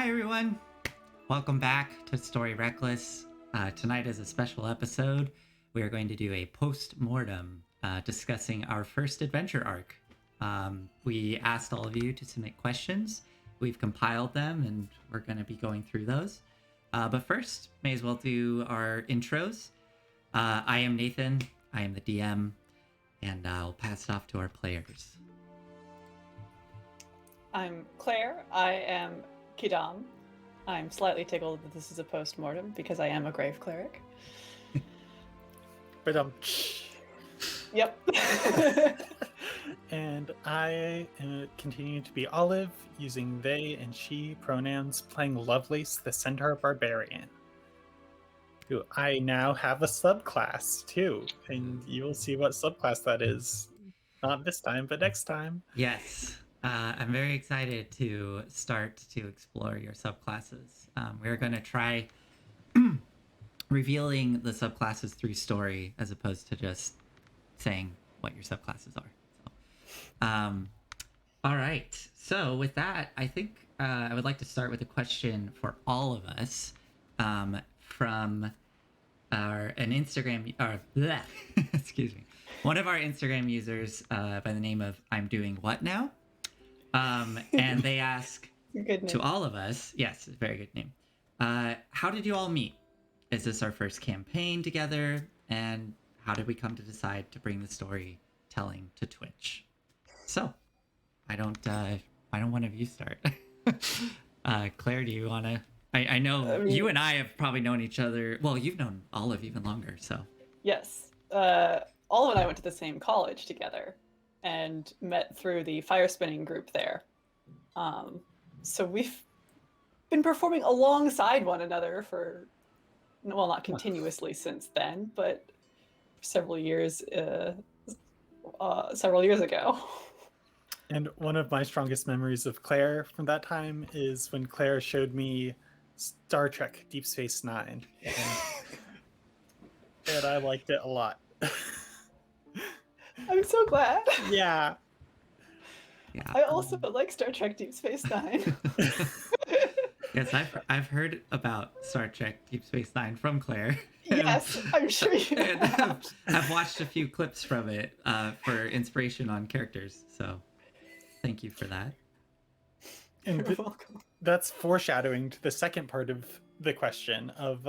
Hi, everyone. Welcome back to Story Reckless. Tonight is a special episode. We are going to do a postmortem discussing our first adventure arc. We asked all of you to submit questions. We've compiled them, and we're going to be going through those. But first, may as well do our intros. I am Nathan. I am the DM, and I'll pass it off to our players. I'm Claire. I am Kidam. I'm slightly tickled that this is a postmortem because I am a grave cleric. But Yep. And I continue to be Olive, using they and she pronouns, playing Lovelace, the Centaur Barbarian, who I now have a subclass too, and you'll see what subclass that is. Not this time, but next time. Yes. I'm very excited to start to explore your subclasses. We're going to try revealing the subclasses through story as opposed to just saying what your subclasses are. So, all right. So with that, I think I would like to start with a question for all of us from an Instagram, excuse me, one of our Instagram users by the name of I'm Doing What Now? And they ask to all of us, yes, very good name. How did you all meet? Is this our first campaign together? And how did we come to decide to bring the storytelling to Twitch? So, why don't one of you start? Claire, do you want to? I know you and I have probably known each other. Well, you've known Olive even longer, so. Yes. Olive and I went to the same college together and met through the fire spinning group there. So we've been performing alongside one another for, well, not continuously since then, but several years ago. And one of my strongest memories of Claire from that time is when Claire showed me Star Trek Deep Space Nine, and I liked it a lot. I'm so glad. Yeah. I also like Star Trek Deep Space Nine. Yes, I've heard about Star Trek Deep Space Nine from Claire. Yes, I'm sure you have. I've watched a few clips from it for inspiration on characters, so thank you for that. And You're welcome. That's foreshadowing to the second part of the question of,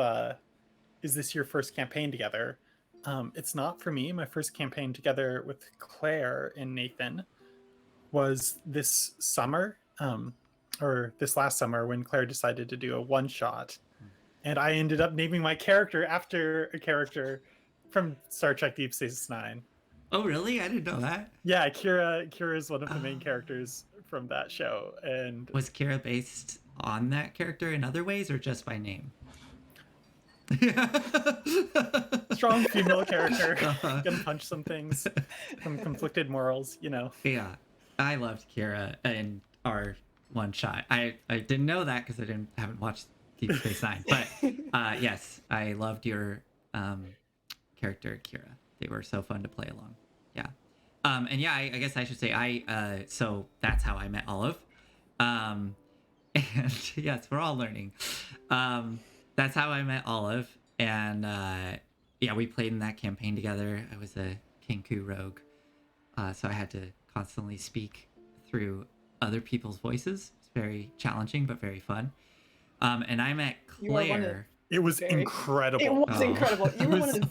is this your first campaign together? It's not for me. My first campaign together with Claire and Nathan was this summer, or this last summer, when Claire decided to do a one-shot. And I ended up naming my character after a character from Star Trek Deep Space Nine. Oh, really? I didn't know that. Yeah, Kira is one of the main characters from that show. And was Kira based on that character in other ways or just by name? Strong female character, gonna punch some things, some conflicted morals, you know. Yeah, I loved Kira in our one shot. I didn't know that because I haven't watched Deep Space Nine, but yes, I loved your character Kira. They were so fun to play along. Yeah, and yeah, I guess I should say so that's how I met Olive, and yes, we're all learning. That's how I met Olive, and yeah, we played in that campaign together. I was a Kenku rogue, so I had to constantly speak through other people's voices. It's very challenging, but very fun. And I met Claire. It was incredible. It was incredible. You were one of the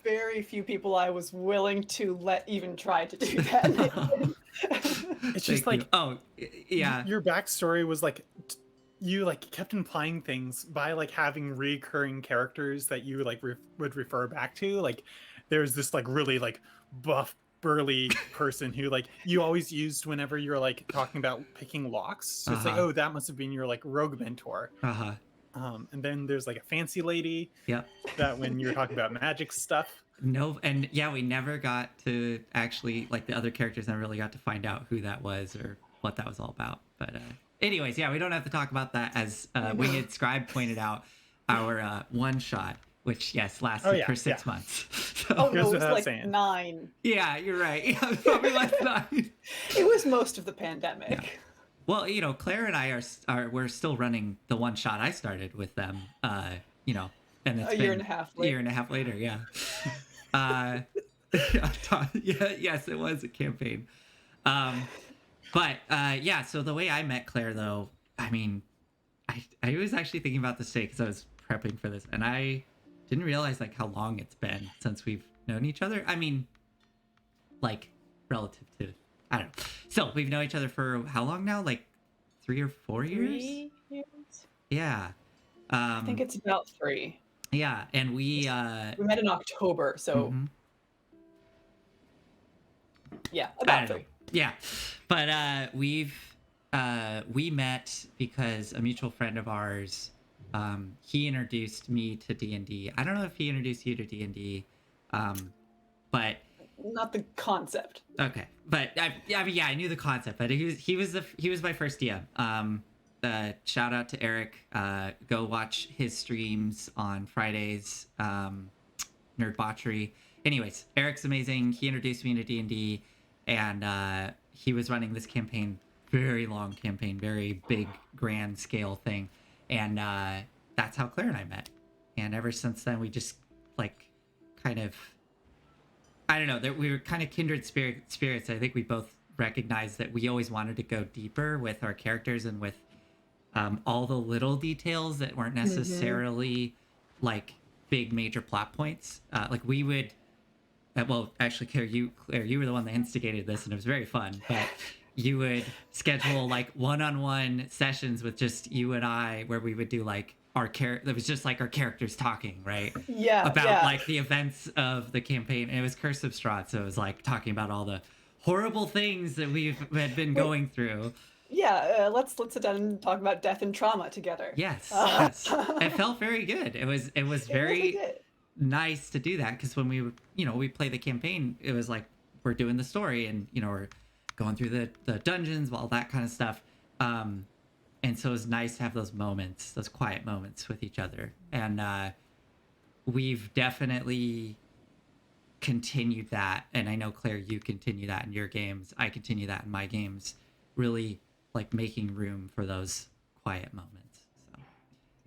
very few people I was willing to let even try to do that. It's just like, oh, yeah. Your backstory was like, you like kept implying things by like having recurring characters that you like would refer back to. Like there's this like really like buff burly person who like you always used whenever you're like talking about picking locks. So it's like, oh, that must have been your like rogue mentor. And then there's like a fancy lady. Yep. That when you're talking about magic stuff. No, and yeah, we never got to actually, like, the other characters never really got to find out who that was or what that was all about. But anyways, yeah, we don't have to talk about that. As Winged Scribe pointed out, our one shot, which yes lasted for 6 months. So, oh no, it was like 9. Yeah, you're right. Yeah, probably like 9. It was most of the pandemic. Yeah. Well, Claire and I we're still running the one shot I started with them. And it's A year been and a half a year later. and a half later. Yeah. uh, yeah. Yes, it was a campaign. But yeah. So the way I met Claire, though, I mean, I was actually thinking about this today because I was prepping for this, and I didn't realize like how long it's been since we've known each other. I mean, like relative to, I don't know. So we've known each other for how long now? Like 3 or 4 years? 3 years? Yeah. I think it's about 3. Yeah, and we We met in October, so mhm. yeah, I about don't know. 3. Yeah. But we met because a mutual friend of ours, he introduced me to D&D. I don't know if he introduced you to D&D, but Not the concept. okay. But I mean, yeah, I knew the concept, but he was my first DM. Shout out to Eric. Go watch his streams on Fridays. Nerd Botchery. Anyways, Eric's amazing. He introduced me to D&D, and he was running this campaign, very long campaign, very big, grand scale thing, and that's how Claire and I met. And ever since then, we just like kind of, I don't know, we were kind of kindred spirits. I think we both recognized that we always wanted to go deeper with our characters and with all the little details that weren't necessarily like big major plot points. Like we would, well, actually, Claire, you were the one that instigated this, and it was very fun. But you would schedule like one-on-one sessions with just you and I, where we would do like our character. It was just like our characters talking, right? Yeah. About like the events of the campaign, and it was Curse of Strahd, so it was like talking about all the horrible things that had been going through. Yeah, let's sit down and talk about death and trauma together. Yes, yes. It felt very good. It was very really did. nice to do that, because when we play the campaign, it was like we're doing the story, and we're going through the dungeons, all that kind of stuff. And so it was nice to have those moments, those quiet moments with each other. And we've definitely continued that. And I know, Claire, you continue that in your games. I continue that in my games. Really like making room for those quiet moments. So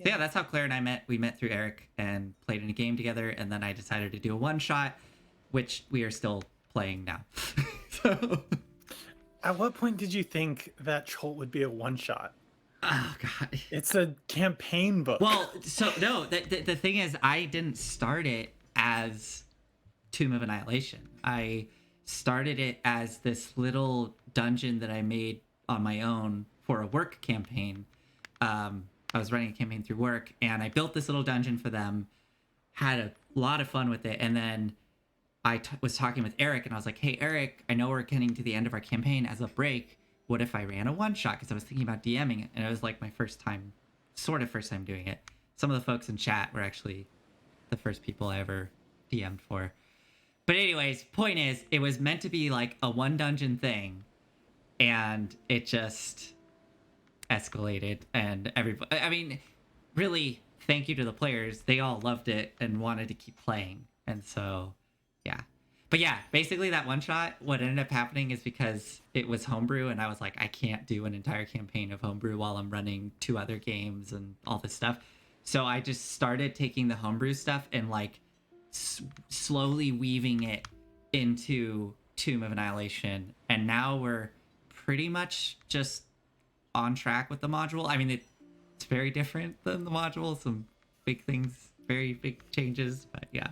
yeah, that's how Claire and I met. We met through Eric and played in a game together. And then I decided to do a one shot, which we are still playing now. So At what point did you think that Cholt would be a one shot? oh god, It's a campaign book. well, so no, the thing is, I didn't start it as Tomb of Annihilation. I started it as this little dungeon that I made on my own for a work campaign. I was running a campaign through work, and I built this little dungeon for them, had a lot of fun with it, and then I was talking with Eric, and I was like, hey, Eric, I know we're getting to the end of our campaign. As a break, what if I ran a one-shot? Because I was thinking about DMing it, and it was like my first time doing it. Some of the folks in chat were actually the first people I ever DM'd for. But anyways, point is, it was meant to be like a one dungeon thing, and it just escalated, and everybody, I mean, really, thank you to the players. They all loved it and wanted to keep playing. And so, yeah. But yeah, basically that one shot, what ended up happening is because it was homebrew, and I was like, I can't do an entire campaign of homebrew while I'm running 2 other games and all this stuff. So I just started taking the homebrew stuff and like slowly weaving it into Tomb of Annihilation. And now we're pretty much just on track with the module. I mean, it's very different than the module. Some big things, very big changes, but yeah.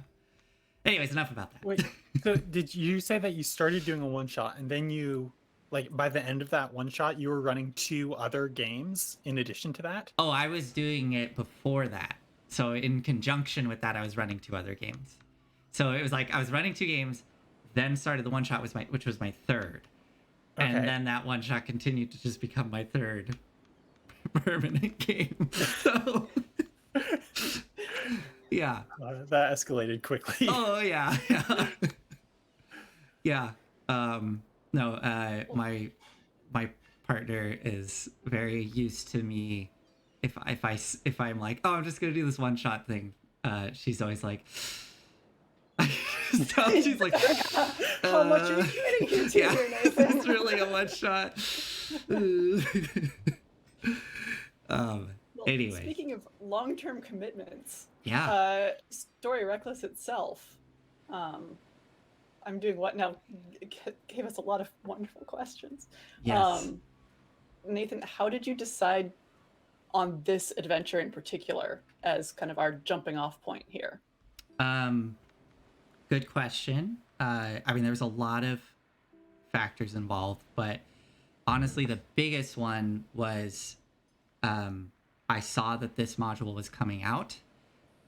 Anyways, enough about that. Wait, so did you say that you started doing a one shot, and then you, like, by the end of that one shot, you were running 2 other games in addition to that? Oh, I was doing it before that. So in conjunction with that, I was running 2 other games. So it was like I was running 2 games, then started the one shot, which was my third. Okay. And then that one shot continued to just become my third permanent game. So yeah. That escalated quickly. Oh yeah. Yeah. No, my partner is very used to me. If I'm like, oh, I'm just gonna do this one shot thing, she's always like, so she's like, how much are you getting into here, Nathan? it's really a one shot. um. Well, Anyway. speaking of long-term commitments, Yeah. Story Reckless itself, I'm doing what now? Gave us a lot of wonderful questions. Yes. Nathan, how did you decide on this adventure in particular as kind of our jumping off point here? Good question. I mean, there was a lot of factors involved, but honestly, the biggest one was I saw that this module was coming out,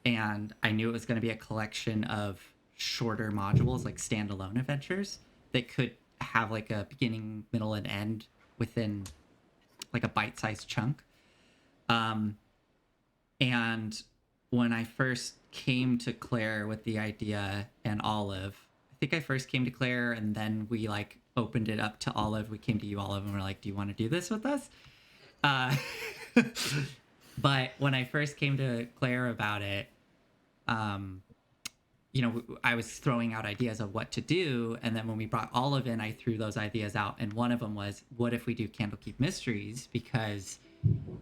and I knew it was going to be a collection of shorter modules, like standalone adventures that could have like a beginning, middle, and end within like a bite-sized chunk. And when I first came to Claire with the idea and Olive, I think I first came to Claire and then we like opened it up to Olive. We came to you, Olive, and we're like, do you want to do this with us? Uh, but when I first came to Claire about it, you know, I was throwing out ideas of what to do. And then when we brought Olive in, I threw those ideas out. And one of them was, what if we do Candlekeep Mysteries? Because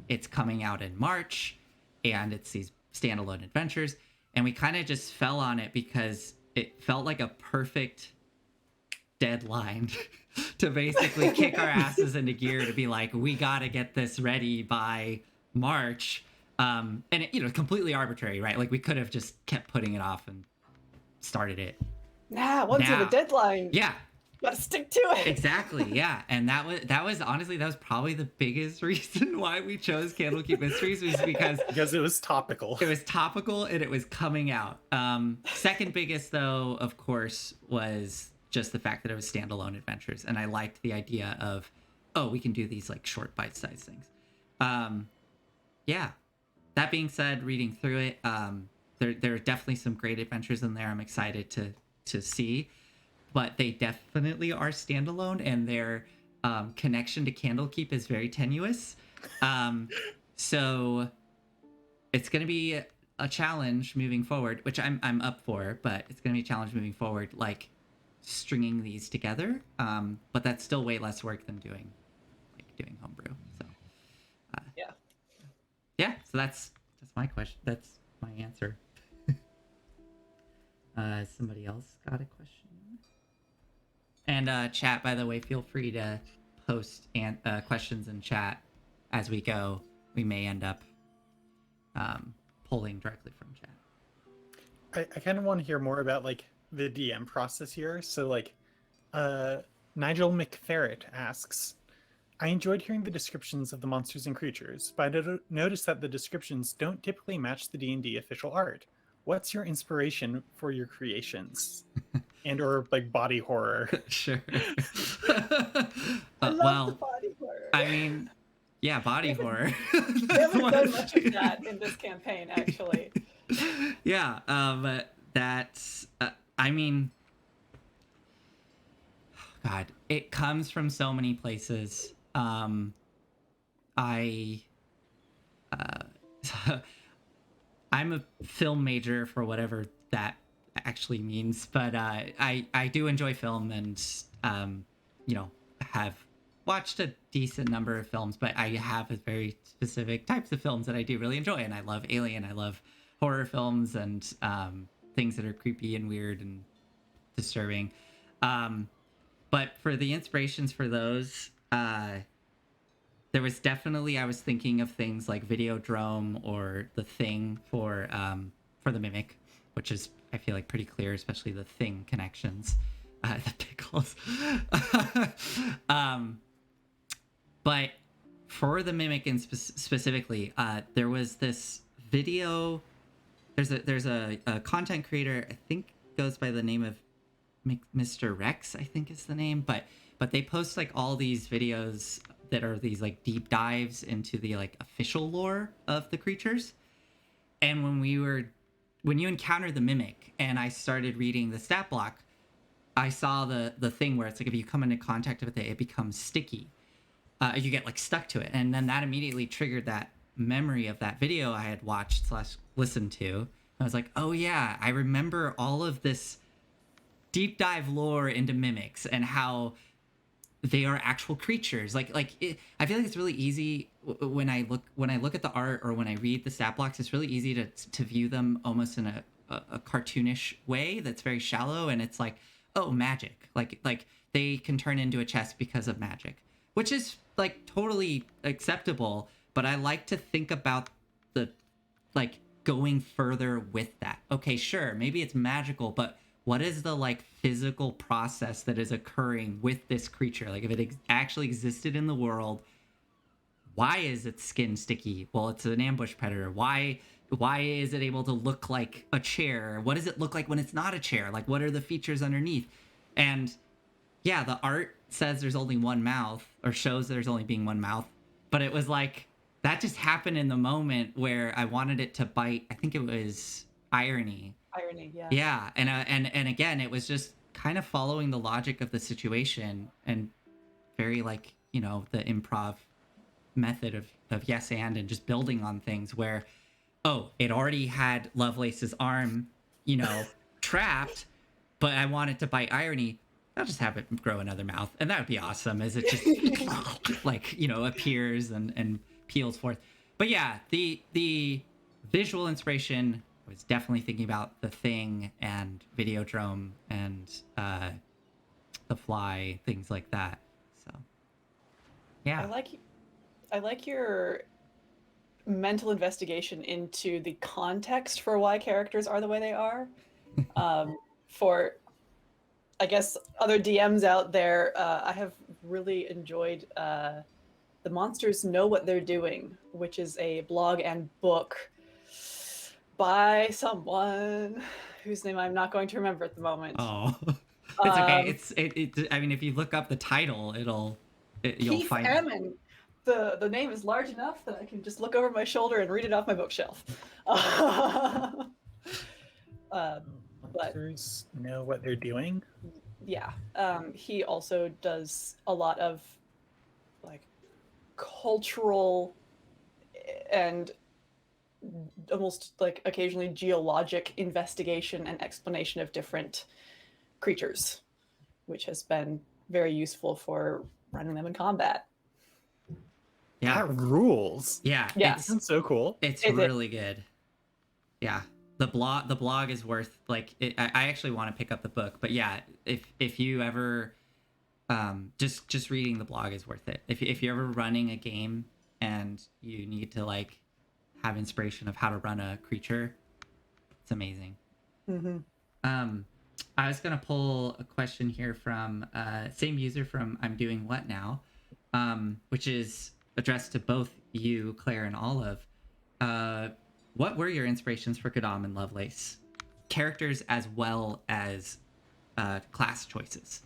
it's coming out in March and it's these standalone adventures. And we kind of just fell on it because it felt like a perfect deadline to basically kick our asses into gear to be like, we got to get this ready by March. And it, you know, completely arbitrary, right? Like we could have just kept putting it off and started it. Once you have a deadline, yeah, gotta stick to it. Exactly, yeah. And that was honestly, that was probably the biggest reason why we chose Candlekeep Mysteries, was because it was topical. It was topical and it was coming out. Second biggest though, of course, was just the fact that it was standalone adventures, and I liked the idea of, oh, we can do these like short bite-sized things. Yeah. That being said, reading through it, there are definitely some great adventures in there. I'm excited to see, but they definitely are standalone, and their connection to Candlekeep is very tenuous. So it's going to be a challenge moving forward, which I'm up for, but it's going to be a challenge moving forward, like stringing these together. But that's still way less work than doing homebrew. So yeah. So that's my question. That's my answer. Somebody else got a question? And chat, by the way, feel free to post questions in chat as we go. We may end up pulling directly from chat. I kind of want to hear more about like the DM process here. So like Nigel McFerret asks, I enjoyed hearing the descriptions of the monsters and creatures, but I noticed that the descriptions don't typically match the D&D official art. What's your inspiration for your creations? And or like body horror? Sure. I love the body horror. I mean, yeah, body horror. We haven't done much of that in this campaign, actually. Yeah, that's, I mean, God, it comes from so many places. I'm a film major, for whatever that actually means, but I do enjoy film, and you know, have watched a decent number of films, but I have a very specific types of films that I do really enjoy, and I love Alien, I love horror films, and things that are creepy and weird and disturbing. But for the inspirations for those, there was definitely, I was thinking of things like Videodrome or The Thing for the Mimic, which is, I feel like, pretty clear, especially the Thing connections, the pickles. But for the Mimic and specifically, there was this video. There's a content creator, I think goes by the name of Mr. Rex, I think is the name, but they post like all these videos that are these like deep dives into the like official lore of the creatures. And when you encounter the Mimic and I started reading the stat block, I saw the thing where it's like if you come into contact with it, it becomes sticky. You get like stuck to it, and then that immediately triggered that memory of that video I had watched / listened to. I was like, oh yeah, I remember all of this deep dive lore into mimics and how they are actual creatures. I feel like it's really easy when I look at the art or when I read the stat blocks. It's really easy to view them almost in a cartoonish way that's very shallow, and it's like, oh, magic. Like they can turn into a chest because of magic, which is like totally acceptable. But I like to think about the like going further with that. Okay, sure, maybe it's magical, but what is the like physical process that is occurring with this creature? Like if it actually existed in the world, why is its skin sticky? Well, it's an ambush predator. Why is it able to look like a chair? What does it look like when it's not a chair? Like what are the features underneath? And yeah, the art says there's only one mouth, or shows there's only being one mouth, but it was like that just happened in the moment where I wanted it to bite. I think it was irony. Irony, yeah. Yeah, and again, it was just kind of following the logic of the situation, and very like, you know, the improv method of yes and just building on things where, oh, it already had Lovelace's arm, you know, trapped, but I wanted to bite irony. I'll just have it grow another mouth, and that would be awesome as it just like, you know, appears and peels forth. But yeah, the visual inspiration, I was definitely thinking about The Thing and Videodrome and The Fly, things like that. So yeah, I like your mental investigation into the context for why characters are the way they are. For, I guess, other DMs out there, I have really enjoyed The Monsters Know What They're Doing, which is a blog and book by someone whose name I'm not going to remember at the moment. oh, it's okay. I mean, if you look up the title, you'll Keith find Ammon. The name is large enough that I can just look over my shoulder and read it off my bookshelf. Monsters know what they're doing. Yeah, he also does a lot of like cultural and almost like occasionally geologic investigation and explanation of different creatures, which has been very useful for running them in combat. yeah, That rules. yeah, Yeah. That's so cool. it's Is it- really good. Yeah, the blog is worth like I actually want to pick up the book, but yeah, if you ever just reading the blog is worth it. If you're ever running a game and you need to like have inspiration of how to run a creature, it's amazing. Mm-hmm. I was gonna pull a question here from same user from I'm Doing What Now, which is addressed to both you, Claire, and Olive. What were your inspirations for Godam and Lovelace? Characters as well as class choices.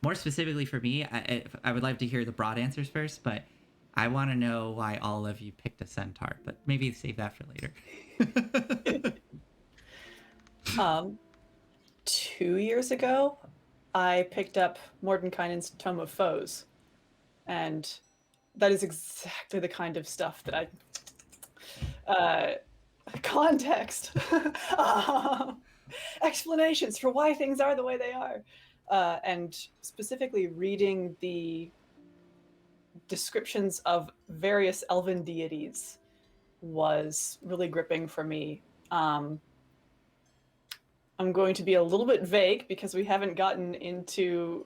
More specifically for me, I would like to hear the broad answers first, but I want to know why all of you picked a centaur, but maybe save that for later. 2 years ago, I picked up Mordenkainen's Tome of Foes, and that is exactly the kind of stuff that context, explanations for why things are the way they are, and specifically reading the descriptions of various elven deities was really gripping for me. I'm going to be a little bit vague because we haven't gotten into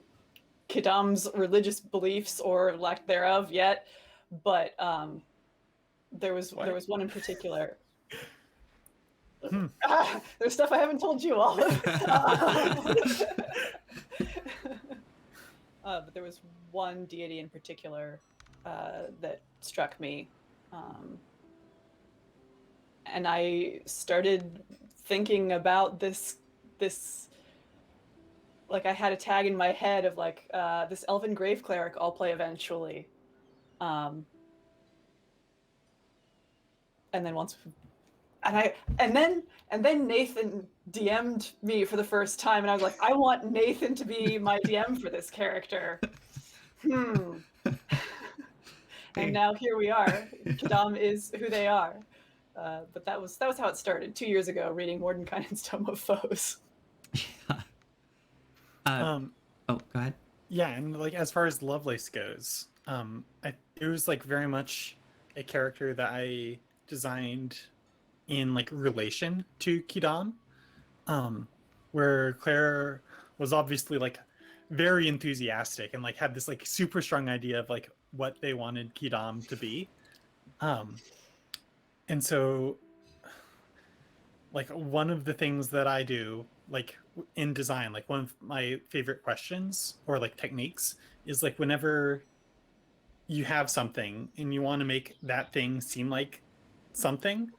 Kidam's religious beliefs or lack thereof yet, but there was one in particular. There's stuff I haven't told you all. But there was one deity in particular that struck me, and I started thinking about this like I had a tag in my head of like this elven grave cleric I'll play eventually, and then Nathan DM'd me for the first time, and I was like, I want Nathan to be my DM for this character. And now here we are. Kadam is who they are. But that was how it started 2 years ago, reading Mordenkainen's Tome of Foes. Oh, go ahead. Yeah, and like as far as Lovelace goes, it was like very much a character that I designed in like relation to Kidam, um, where Claire was obviously like very enthusiastic and like had this like super strong idea of like what they wanted Kidam to be. Um, and so like one of the things that I do like in design, like one of my favorite questions or like techniques is like whenever you have something and you want to make that thing seem like something,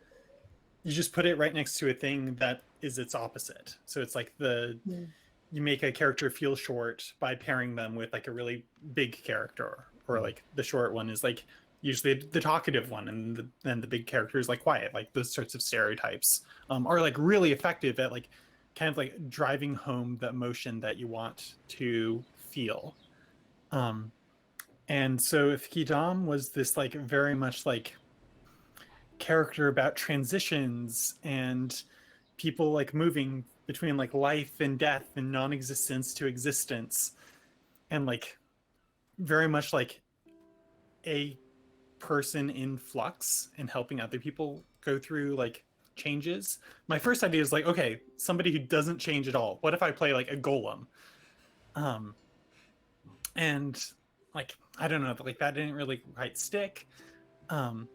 you just put it right next to a thing that is its opposite. So it's like you make a character feel short by pairing them with like a really big character, or like the short one is like usually the talkative one, and then the big character is like quiet. Like those sorts of stereotypes are like really effective at like kind of like driving home the emotion that you want to feel. Um, and so if Kidam was this like very much like character about transitions and people like moving between like life and death and non-existence to existence, and like very much like a person in flux and helping other people go through like changes. My first idea is like, okay, somebody who doesn't change at all. What if I play like a golem? And like I don't know, like that didn't really quite stick. um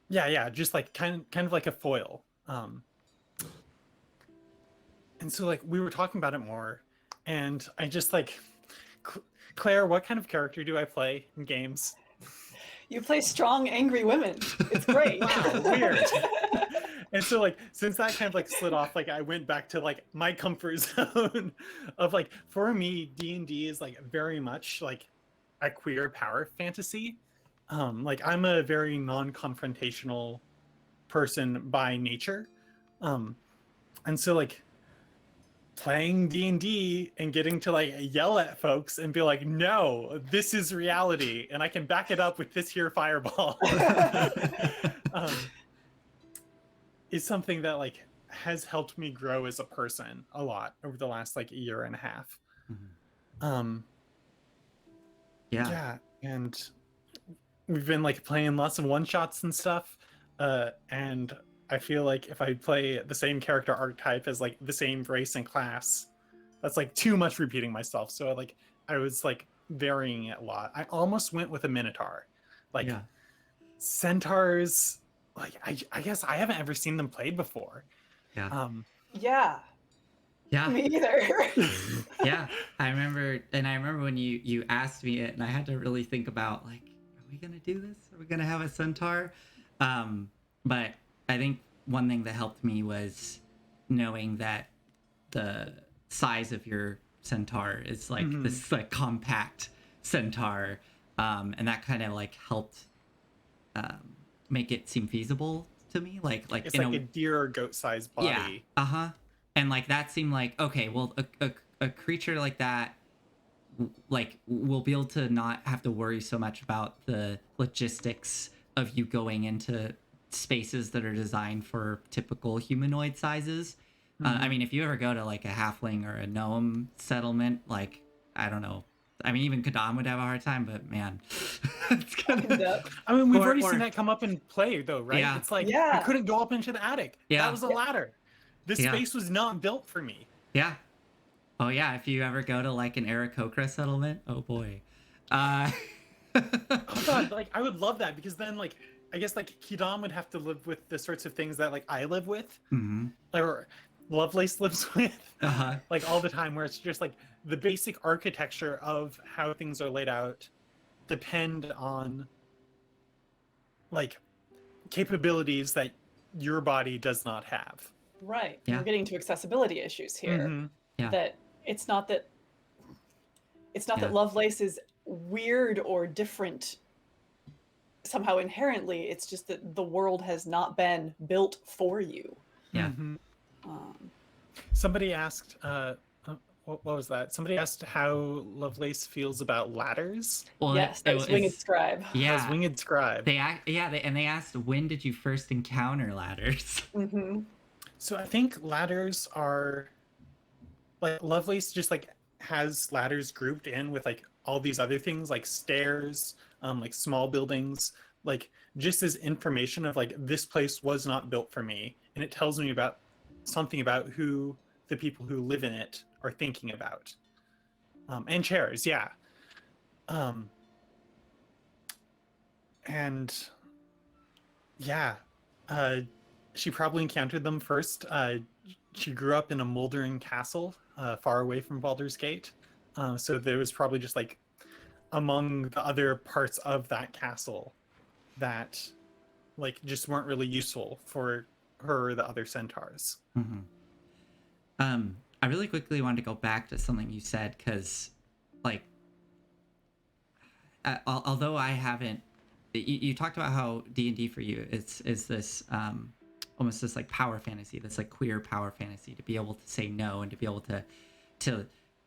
yeah, just like kind of like a foil. And so like we were talking about it more, and I just like, Claire, what kind of character do I play in games? You play strong, angry women. It's great. Wow, weird. And so like since that kind of like slid off, like I went back to like my comfort zone of like, for me D&D is like very much like a queer power fantasy. Like I'm a very non-confrontational person by nature. And so like playing D&D and getting to like yell at folks and be like, no, this is reality and I can back it up with this here fireball, is something that like has helped me grow as a person a lot over the last like year and a half. Yeah, and we've been like playing lots of one-shots and stuff, and I feel like if I play the same character archetype as like the same race and class, that's like too much repeating myself. So like I was like varying it a lot. I almost went with a minotaur. Like centaurs, like I guess I haven't ever seen them played before. Yeah. Me either. I remember when you asked me it, and I had to really think about like, are we gonna do this? Are we gonna have a centaur? But I think one thing that helped me was knowing that the size of your centaur is like this like compact centaur, and that kind of like helped make it seem feasible to me. Like it's like a deer or goat sized body. And like that seemed like, okay, well a creature like that like will be able to not have to worry so much about the logistics of you going into spaces that are designed for typical humanoid sizes. I mean, if you ever go to like a halfling or a gnome settlement, like, I don't know, I mean, even Kadam would have a hard time, but man, it's gonna... I mean, we've already seen that come up in play though, right? Yeah. It's like, I couldn't go up into the attic. That was a ladder. This space was not built for me. Yeah. Oh yeah, if you ever go to like an Aarakocra settlement, oh boy. Oh god, like I would love that, because then like I guess like Kidam would have to live with the sorts of things that like I live with, or Lovelace lives with, like all the time, where it's just like the basic architecture of how things are laid out depend on like capabilities that your body does not have. Right. We're getting to accessibility issues here. That it's not that Lovelace is weird or different somehow inherently. It's just that the world has not been built for you. Somebody asked what was that? Somebody asked how Lovelace feels about ladders. Well, yes, that was Winged Scribe. Yeah, that was Winged Scribe. They asked, when did you first encounter ladders? So I think ladders are like Lovelace just like has ladders grouped in with like all these other things like stairs, like small buildings, like just as information of like this place was not built for me, and it tells me about something about who the people who live in it are thinking about. And chairs, yeah. Um, and yeah, uh, she probably encountered them first. She grew up in a moldering castle far away from Baldur's Gate. So there was probably just like among the other parts of that castle that like just weren't really useful for her or the other centaurs. Mm-hmm. I really quickly wanted to go back to something you said because, like, although I haven't, you talked about how D&D for you is this almost this like power fantasy, this like queer power fantasy, to be able to say no and to be able to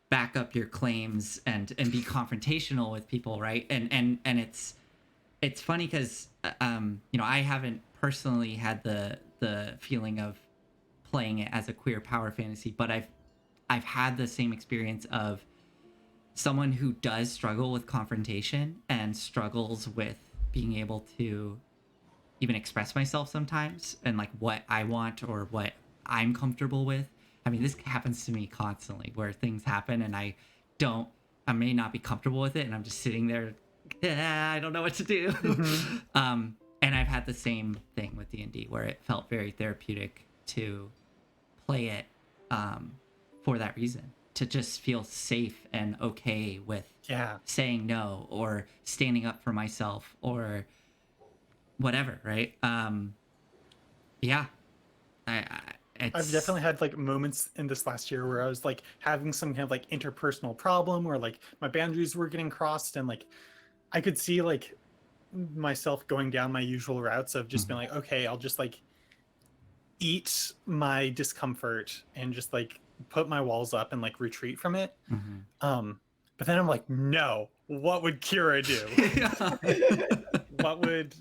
back up your claims and be confrontational with people, right? And it's funny because I haven't personally had the feeling of playing it as a queer power fantasy, but I've had the same experience of someone who does struggle with confrontation and struggles with being able to even express myself sometimes and like what I want or what I'm comfortable with. I mean, this happens to me constantly where things happen and I may not be comfortable with it and I'm just sitting there, I don't know what to do. Mm-hmm. And I've had the same thing with D&D where it felt very therapeutic to play it for that reason, to just feel safe and okay with saying no or standing up for myself or whatever, right? Yeah, I've definitely had like moments in this last year where I was like having some kind of like interpersonal problem where like my boundaries were getting crossed, and like I could see like myself going down my usual routes of just being like, okay, I'll just like eat my discomfort and just like put my walls up and like retreat from it. But then I'm like, no, what would Kira do? What would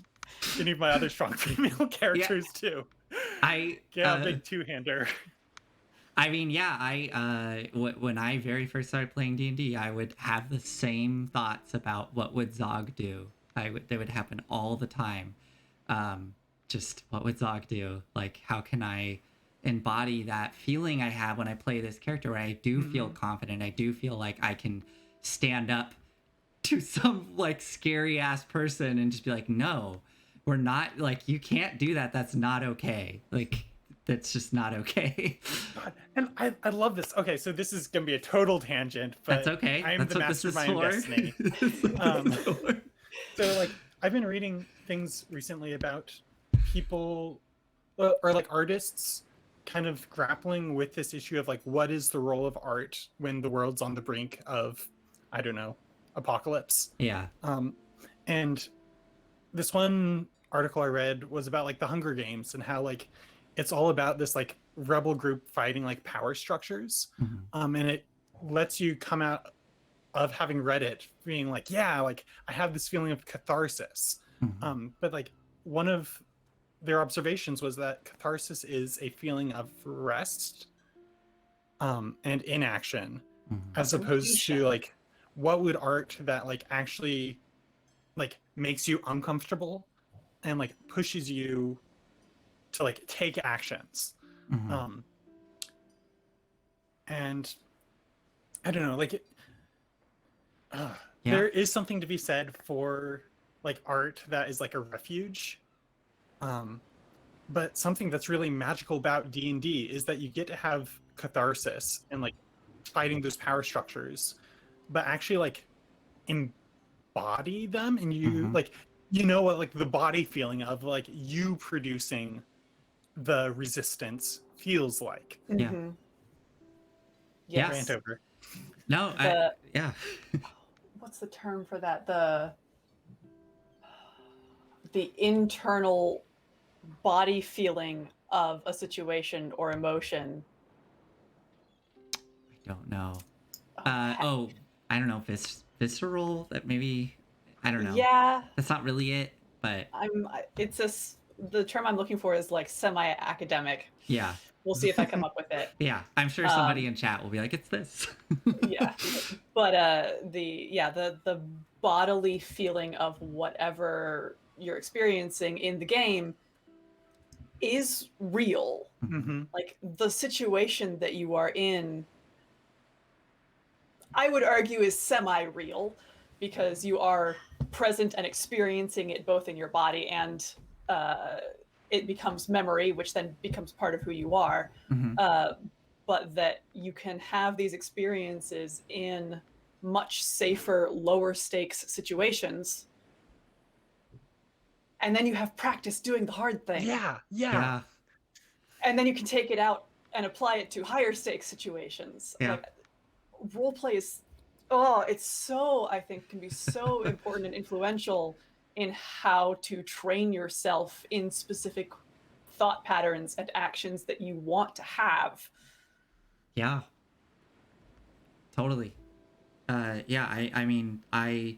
any of my other strong female characters do? Big two-hander. I mean, yeah, when I very first started playing D&D, I would have the same thoughts about what would Zog do. They would happen all the time. Just what would Zog do? Like, how can I embody that feeling I have when I play this character where I do feel confident, I do feel like I can stand up to some like scary ass person and just be like, no, we're not, like, you can't do that, that's not okay, like that's just not okay. God, and I love this. Okay, so this is gonna be a total tangent, but that's okay, I am that's the what this master is of my own for. destiny. So like I've been reading things recently about people or like artists kind of grappling with this issue of like what is the role of art when the world's on the brink of, I don't know, apocalypse. Yeah. And this one article I read was about like the Hunger Games and how like it's all about this like rebel group fighting like power structures. And it lets you come out of having read it being like, yeah, like I have this feeling of catharsis. But like one of their observations was that catharsis is a feeling of rest and inaction, as opposed to like what would art that like actually like makes you uncomfortable and like pushes you to like take actions. And I don't know, like there is something to be said for like art that is like a refuge, but something that's really magical about D&D is that you get to have catharsis and like fighting those power structures, but actually like embody them, and you like, you know what, like the body feeling of like you producing the resistance feels like. Yes. Rant over. No, what's the term for that? The internal body feeling of a situation or emotion. I don't know. I don't know if it's visceral, that maybe, I don't know. Yeah. That's not really it, but It's a the term I'm looking for is like semi-academic. Yeah. We'll see if I come up with it. Yeah, I'm sure somebody in chat will be like, it's this. Yeah, but the bodily feeling of whatever you're experiencing in the game is real. Mm-hmm. Like the situation that you are in, I would argue, is semi-real because you are present and experiencing it both in your body and it becomes memory, which then becomes part of who you are. Mhm. But that you can have these experiences in much safer, lower stakes situations. And then you have practice doing the hard thing. Yeah. Yeah. And then you can take it out and apply it to higher stakes situations. Yeah. Like roleplay is, it's so, I think, can be so important and influential in how to train yourself in specific thought patterns and actions that you want to have. Yeah. Totally. Yeah, I mean, I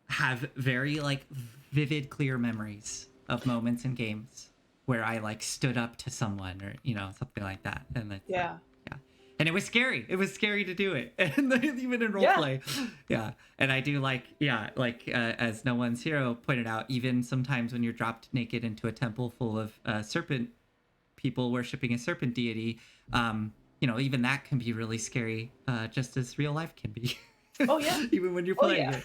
have very like vivid, clear memories of moments in games where I like stood up to someone or, you know, something like that. And it's Yeah. yeah. And it was scary. It was scary to do it. And even in roleplay. Yeah. And I do like, as No One's Hero pointed out, even sometimes when you're dropped naked into a temple full of serpent people worshiping a serpent deity, you know, even that can be really scary, just as real life can be. Oh, yeah. Even when you're playing it.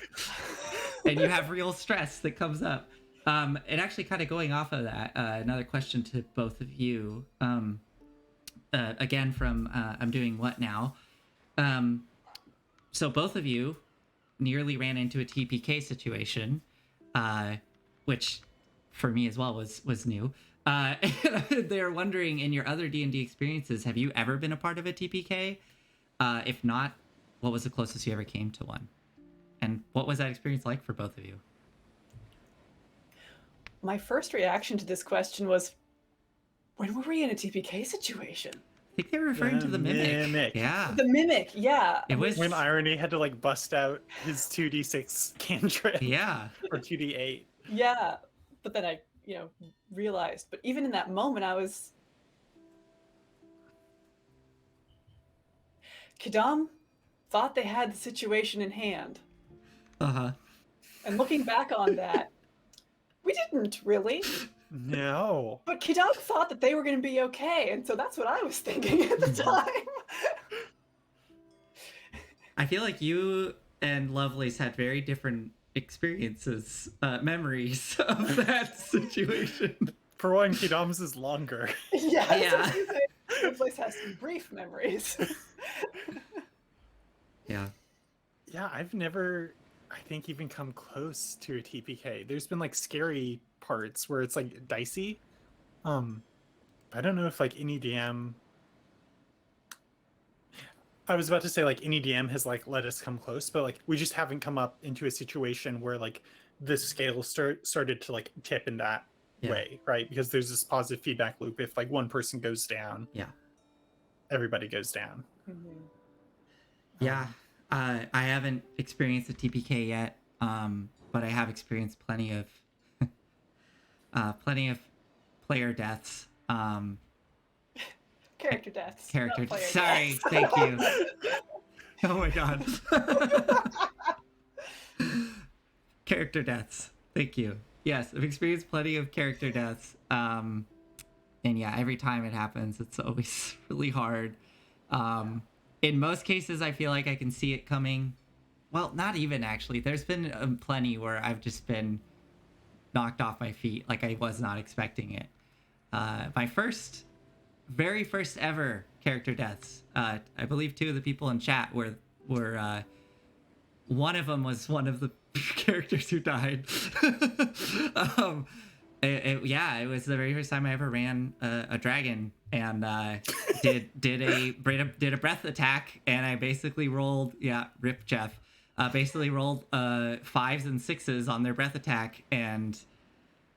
And you have real stress that comes up. And actually kind of going off of that, another question to both of you. Again, from I'm Doing What Now? So both of you nearly ran into a TPK situation, which for me as well was new. They're wondering, in your other D&D experiences, have you ever been a part of a TPK? If not, what was the closest you ever came to one? And what was that experience like for both of you? My first reaction to this question was, when were we in a TPK situation? I think they were referring to the mimic. Yeah. The mimic, yeah. It was when Irony had to like bust out his 2d6 cantrip. Yeah. Or 2d8. Yeah. But then I, realized. But even in that moment, I was... Kidam thought they had the situation in hand. Uh-huh. And looking back on that, we didn't really. No. But Kidam thought that they were going to be okay, and so that's what I was thinking at the time. I feel like you and Lovelace had very different experiences, memories of that situation. For one, Kidam's is longer. Yeah. Lovelace has some brief memories. Yeah. Yeah, I've never, I think, even come close to a TPK. There's been like scary parts where it's like dicey. I don't know if like any DM, I was about to say like any DM has like let us come close, but like we just haven't come up into a situation where like the scale started to like tip in that way, right? Because there's this positive feedback loop. If like one person goes down, everybody goes down. Mm-hmm. Yeah. I haven't experienced a TPK yet, but I have experienced plenty of player deaths. Character deaths. Sorry, thank you. Oh my god. Character deaths. Thank you. Yes, I've experienced plenty of character deaths. And yeah, every time it happens, it's always really hard. In most cases, I feel like I can see it coming. Well, not even actually. There's been plenty where I've just been knocked off my feet, like I was not expecting it. My very first ever character deaths. I believe two of the people in chat were one of them was one of the characters who died. It was the very first time I ever ran a dragon and did a breath attack, and I basically rolled rip Jeff. Basically rolled 5s and 6s on their breath attack, and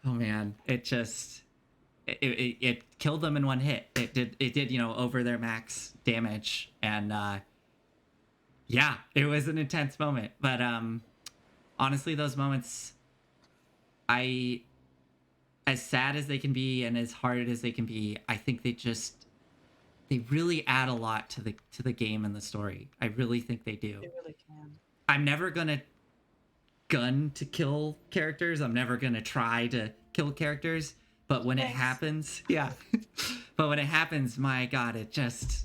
oh man, it killed them in one hit. It did over their max damage, and it was an intense moment. But honestly, those moments, I as sad as they can be and as hard as they can be, I think they really add a lot to the game and the story. I really think they do. They really can. I'm never gonna gun to kill characters. I'm never gonna try to kill characters. But when it happens, yeah. But when it happens, my God, it just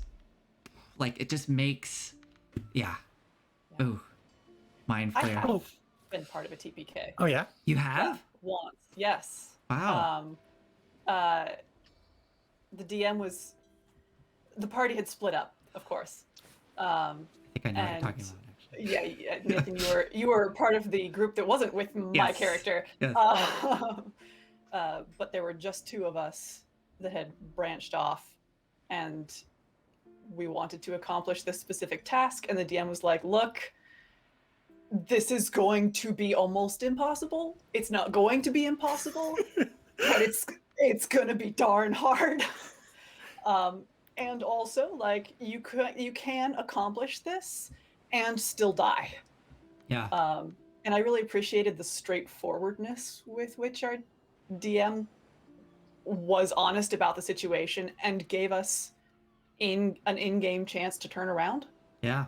makes, yeah. Ooh, mind I flare. have been part of a TPK. Oh yeah. You have? Yeah, once, yes. Wow. The DM was, the party had split up, of course. I think I know what you're talking about, actually. Yeah, Nathan, you were part of the group that wasn't with my Yes. character. Yes. But there were just two of us that had branched off, and we wanted to accomplish this specific task, and the DM was like, look, this is going to be almost impossible. It's not going to be impossible, but it's gonna be darn hard. And also, like, you can accomplish this and still die. Yeah. And I really appreciated the straightforwardness with which our DM was honest about the situation and gave us an in-game chance to turn around. Yeah.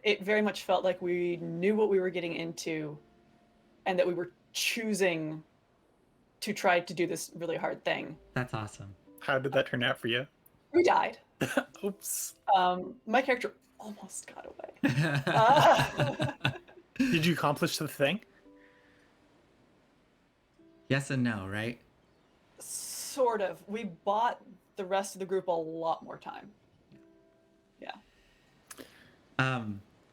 It very much felt like we knew what we were getting into and that we were choosing to try to do this really hard thing. That's awesome. How did that turn out for you? We died. Oops. My character almost got away. Did you accomplish the thing? Yes and no, right? Sort of. We bought the rest of the group a lot more time. Yeah.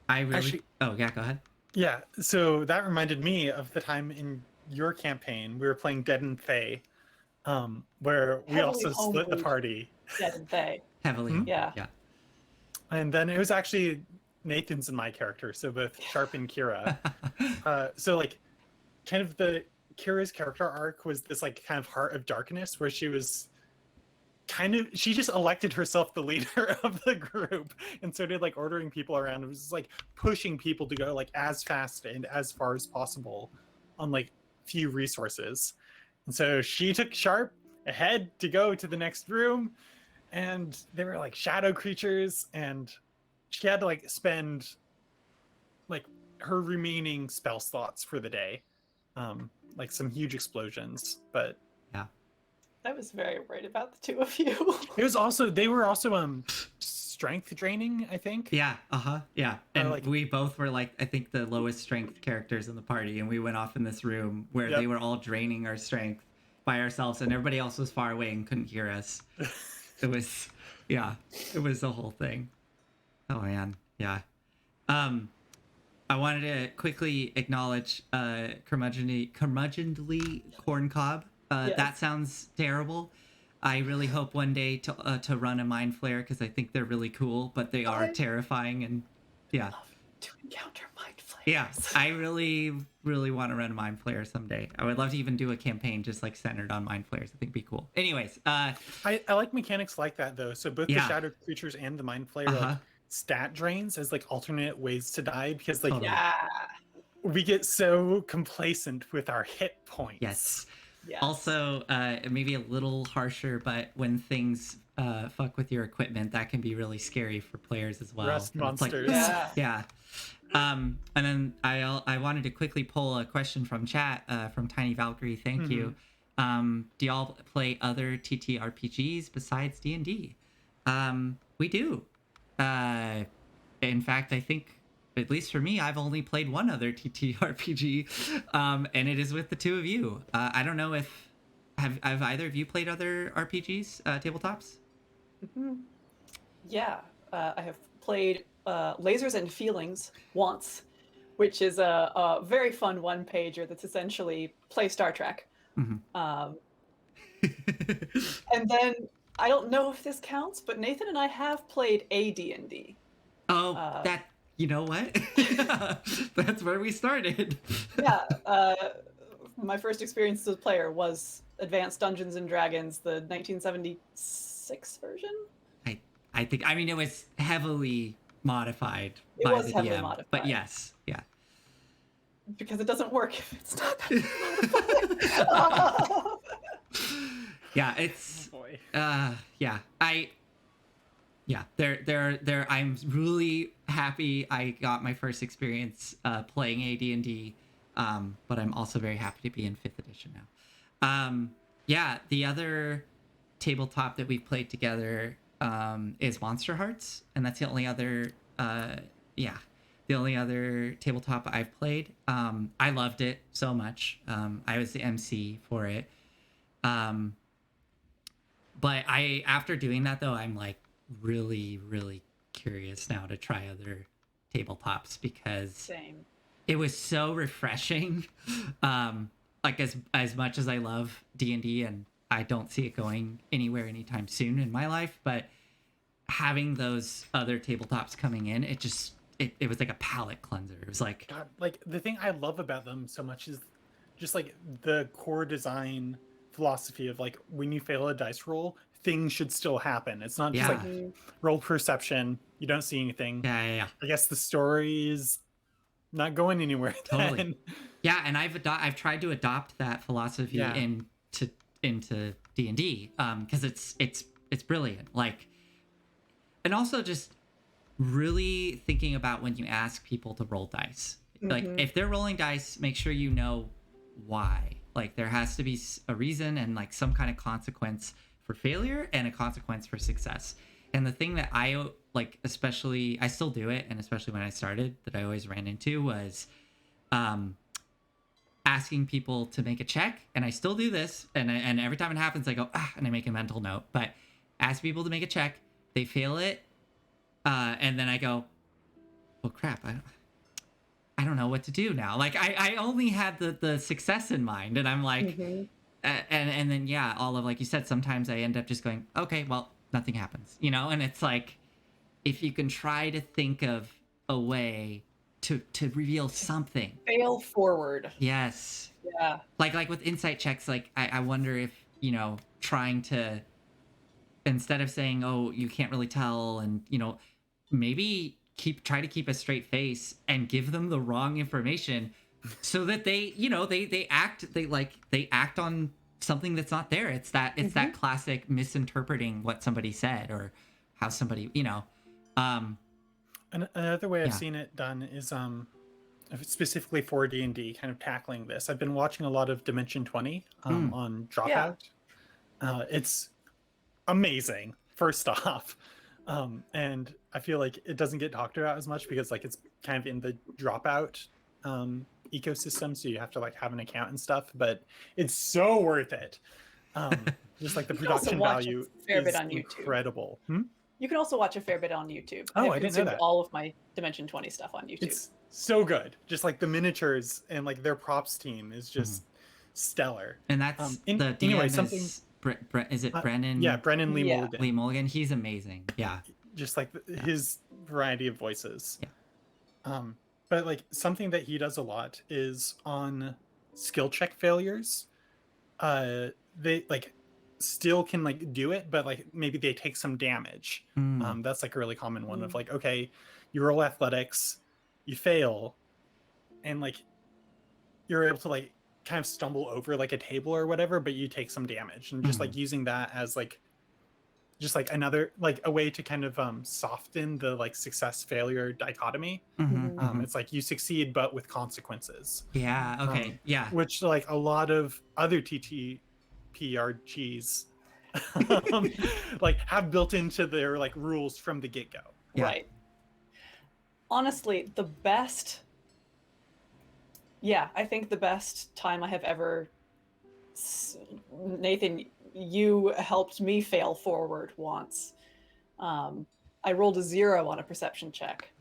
I really. Actually- Oh yeah, go ahead. Yeah. So that reminded me of the time in your campaign we were playing Dead and Fae, where we Heavily also split the homebrewed. party. Dead and Fae. Heavily. Hmm? Yeah. Yeah. And then it was actually Nathan's and my character, so both Sharp and Kira. So like, kind of Kira's character arc was this like kind of heart of darkness, where she was she just elected herself the leader of the group, and so did like ordering people around. It was just, like pushing people to go like as fast and as far as possible on like few resources. And so she took Sharp ahead to go to the next room, and they were like shadow creatures, and she had to like spend like her remaining spell slots for the day, like some huge explosions. But I was very worried about the two of you. they were also strength draining, I think. Yeah. Yeah. And like- we both were like, I think the lowest strength characters in the party, and we went off in this room where Yep. they were all draining our strength by ourselves, and everybody else was far away and couldn't hear us. It was the whole thing. Oh man, yeah. I wanted to quickly acknowledge curmudgeonly corn cob. Yes. That sounds terrible. I really hope one day to run a mind flare, because I think they're really cool, but they are terrifying, and yeah. To encounter mind flayers. Yeah, I really, really want to run a mind flare someday. I would love to even do a campaign just like centered on mind flares. I think it'd be cool. Anyways, I like mechanics like that though. So both the shadow creatures and the mind flayer like stat drains as like alternate ways to die, because like Totally. Yeah. we get so complacent with our hit points. yes. Yes. Also, maybe a little harsher, but when things fuck with your equipment, that can be really scary for players as well. Rust And it's like, monsters. Yeah. yeah. And then I wanted to quickly pull a question from chat from Tiny Valkyrie. Thank you. Do y'all play other TTRPGs besides D&D? We do. In fact, I think, at least for me, I've only played one other TTRPG, and it is with the two of you. I don't know if have either of you played other RPGs, tabletops? Yeah. I have played Lasers and Feelings once, which is a very fun one-pager that's essentially play Star Trek. And then, I don't know if this counts, but Nathan and I have played a D&D. Oh, that, you know what? That's where we started. Yeah. My first experience as a player was Advanced Dungeons and Dragons, the 1976 version. I think, I mean, it was heavily modified It by was the heavily DM, modified. but yes, yeah. because it doesn't work if it's not that. Yeah, it's Oh boy. yeah. I'm really happy I got my first experience playing AD&D, but I'm also very happy to be in 5th edition now. Yeah, the other tabletop that we've played together is Monster Hearts, and that's the only other the only other tabletop I've played. I loved it so much. I was the MC for it. But after doing that though, I'm like really, really curious now to try other tabletops because Same. it was so refreshing. Like as much as I love D&D and I don't see it going anywhere anytime soon in my life, but having those other tabletops coming in, it was like a palate cleanser. It was like, God, like the thing I love about them so much is just like the core design philosophy of like when you fail a dice roll, things should still happen. It's not just Yeah. like roll perception, you don't see anything. yeah. I guess the story is not going anywhere. Totally. Then. Yeah, and I've tried to adopt that philosophy Yeah. into D&D because it's brilliant. Like, and also just really thinking about when you ask people to roll dice. Like, if they're rolling dice, make sure you know why. Like, there has to be a reason and like some kind of consequence for failure and a consequence for success. And the thing that I like, especially, I still do it, and especially when I started, that I always ran into was asking people to make a check. And I still do this, and every time it happens, I go, and I make a mental note. But ask people to make a check, they fail it, and then I go, well, crap, I don't know what to do now. Like, I only had the success in mind, and I'm like, and then, yeah, all of, like you said, sometimes I end up just going, okay, well, nothing happens, you know? And it's like, if you can try to think of a way to reveal something. Fail forward. Yes. Yeah. Like with insight checks, like, I wonder if, you know, trying to, instead of saying, oh, you can't really tell, and, you know, maybe try to keep a straight face and give them the wrong information so that they, you know, they act on something that's not there. It's that classic misinterpreting what somebody said or how somebody, you know. Another way I've seen it done is specifically for D&D, kind of tackling this. I've been watching a lot of Dimension 20 on Dropout. It's amazing, first off. And I feel like it doesn't get talked about as much because like it's kind of in the Dropout ecosystem, so you have to like have an account and stuff, but it's so worth it. Just like the production value is incredible. You can also watch a fair bit on YouTube. Oh, I've I didn't know that. All of my Dimension 20 stuff on YouTube. It's so good. Just like the miniatures and like their props team is just stellar. And that's the DM anyway, is it Brennan? Yeah, Brennan Lee Mulligan. Lee Mulligan, he's amazing. Yeah. Just like his variety of voices. Yeah. But like something that he does a lot is on skill check failures. They like still can like do it, but like maybe they take some damage. That's like a really common one of like, okay, you roll athletics, you fail, and like you're able to like kind of stumble over like a table or whatever, but you take some damage, and just like using that as like just like another like a way to kind of soften the like success failure dichotomy. It's like you succeed but with consequences. Yeah. Okay. Yeah. Which like a lot of other TTRPGs like have built into their like rules from the get-go. Yeah. Right. Honestly, the best. Yeah, I think the best time I have ever. Nathan, you helped me fail forward once. I rolled a 0 on a perception check.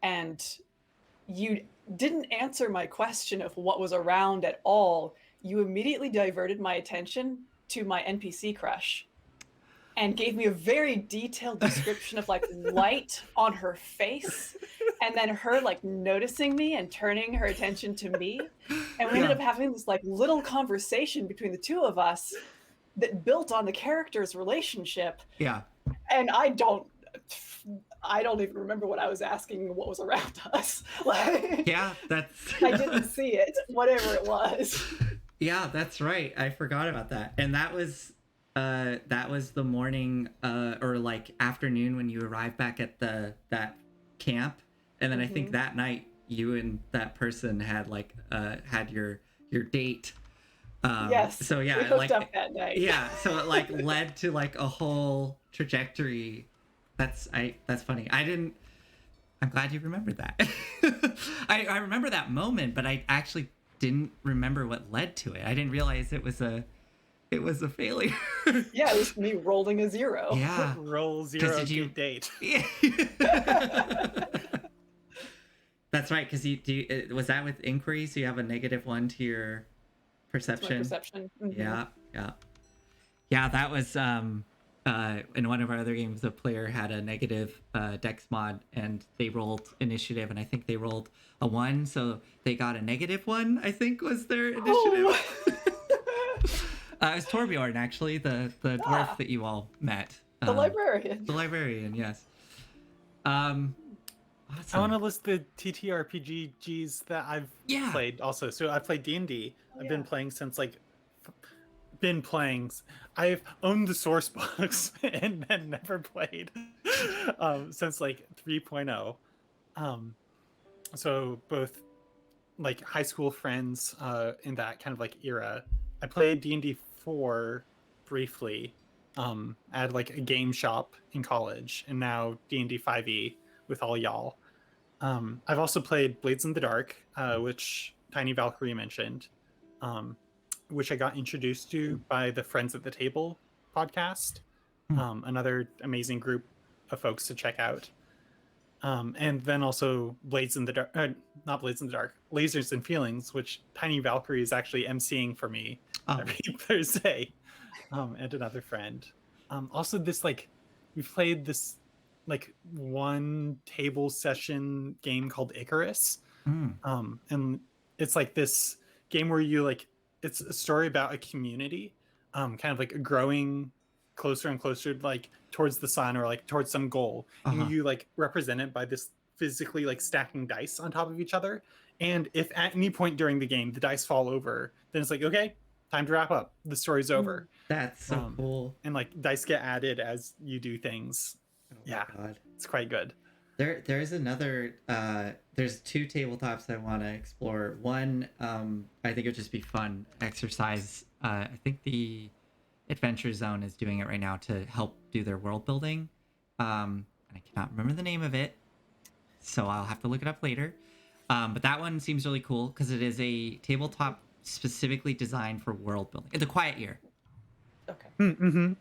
And you didn't answer my question of what was around at all. You immediately diverted my attention to my NPC crush and gave me a very detailed description of like light on her face, and then her like noticing me and turning her attention to me. And we ended up having this like little conversation between the two of us that built on the characters' relationship. Yeah. And I don't I don't even remember what I was asking, what was around us. Like, Yeah, that's. I didn't see it, whatever it was. Yeah, that's right. I forgot about that. And that was the morning or like afternoon when you arrived back at that camp. And then I think that night you and that person had like had your date. Yes. So yeah, we it, hooked like up that night. yeah, so it like led to like a whole trajectory. That's funny. I'm glad you remembered that. I remember that moment, but I actually didn't remember what led to it. I didn't realize it was a failure. Yeah, it was me rolling a 0. Yeah. Roll 0, did you- get date. Yeah. That's right, because was that with inquiry? So you have a -1 to your perception. My perception. Yeah. That was in one of our other games. The player had a negative dex mod, and they rolled initiative, and I think they rolled a 1, so they got a -1. I think was their initiative. Oh. It was Torbjorn, actually, the dwarf that you all met. The librarian. The librarian, yes. Awesome. I want to list the TTRPGs that I've played also. So I've played D&D. I've been playing since I've owned the source books and then never played since like 3.0. So both like high school friends in that kind of like era. I played D&D 4 briefly at like a game shop in college, and now D&D 5e with all y'all. I've also played Blades in the Dark, which Tiny Valkyrie mentioned, which I got introduced to by the Friends at the Table podcast, another amazing group of folks to check out. And then also Blades in the Dark, not Blades in the Dark, Lasers and Feelings, which Tiny Valkyrie is actually emceeing for me every Thursday, and another friend. Also, this we played this one table session game called Icarus, and it's like this game where you it's a story about a community, kind of like growing closer and closer towards the sun or towards some goal, and you represent it by this physically stacking dice on top of each other. And if at any point during the game the dice fall over, then it's okay, time to wrap up, the story's over. That's so cool. And dice get added as you do things. God. It's quite good. There's another there's 2 tabletops I want to explore. One, I think it would just be fun exercise. I think the Adventure Zone is doing it right now to help do their world building. And I cannot remember the name of it, so I'll have to look it up later. But that one seems really cool because it is a tabletop specifically designed for world building. The Quiet Year. Okay. Mm-hmm.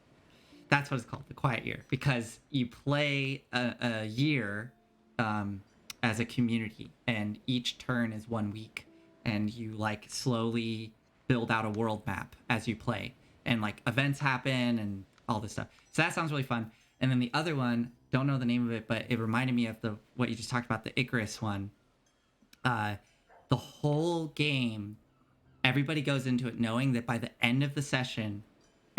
That's what it's called, the Quiet Year, because you play a year as a community, and each turn is 1 week, and you slowly build out a world map as you play, and events happen and all this stuff. So that sounds really fun. And then the other one, don't know the name of it, but it reminded me of what you just talked about, the Icarus one. The whole game, everybody goes into it knowing that by the end of the session,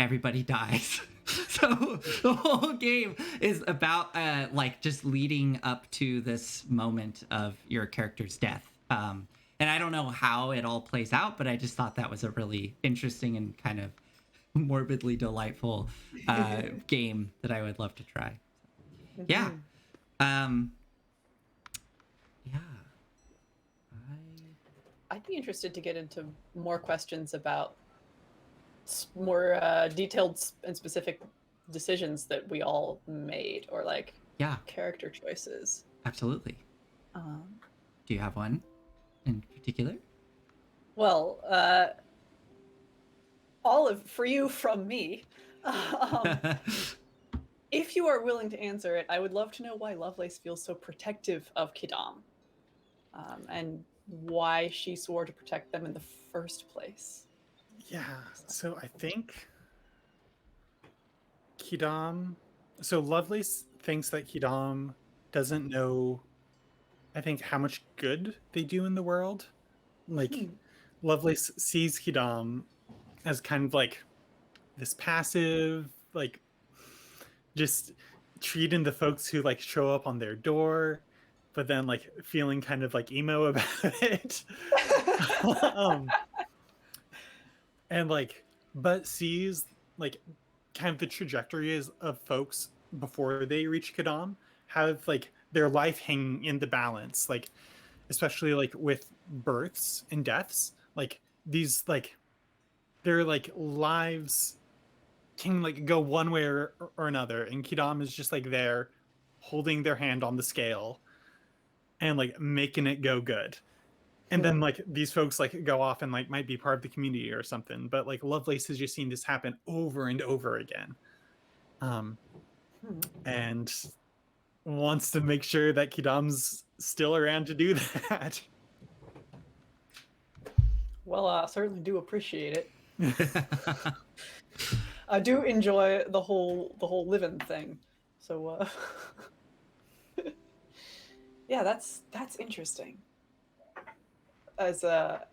everybody dies. So the whole game is about just leading up to this moment of your character's death. And I don't know how it all plays out, but I just thought that was a really interesting and kind of morbidly delightful game that I would love to try. Yeah. I'd be interested to get into more questions about more detailed and specific decisions that we all made, or character choices. Absolutely. Do you have one in particular? Well, Olive, for you from me, if you are willing to answer it, I would love to know why Lovelace feels so protective of Kidam, and why she swore to protect them in the first place. Yeah, so I think Kidam... So Lovelace thinks that Kidam doesn't know, I think, how much good they do in the world. Lovelace sees Kidam as kind of this passive, just treating the folks who like show up on their door, but then like feeling kind of like emo about it. um, and like, but sees like kind of the trajectories of folks before they reach Kadam have like their life hanging in the balance, like especially like with births and deaths, like these like their like lives can like go one way or another, and Kidam is just like there holding their hand on the scale and like making it go good. And then like these folks like go off and like might be part of the community or something, but like Lovelace has just seen this happen over and over again, and wants to make sure that Kidam's still around to do that. Well, I certainly do appreciate it. I do enjoy the whole living thing. So yeah, that's interesting. As a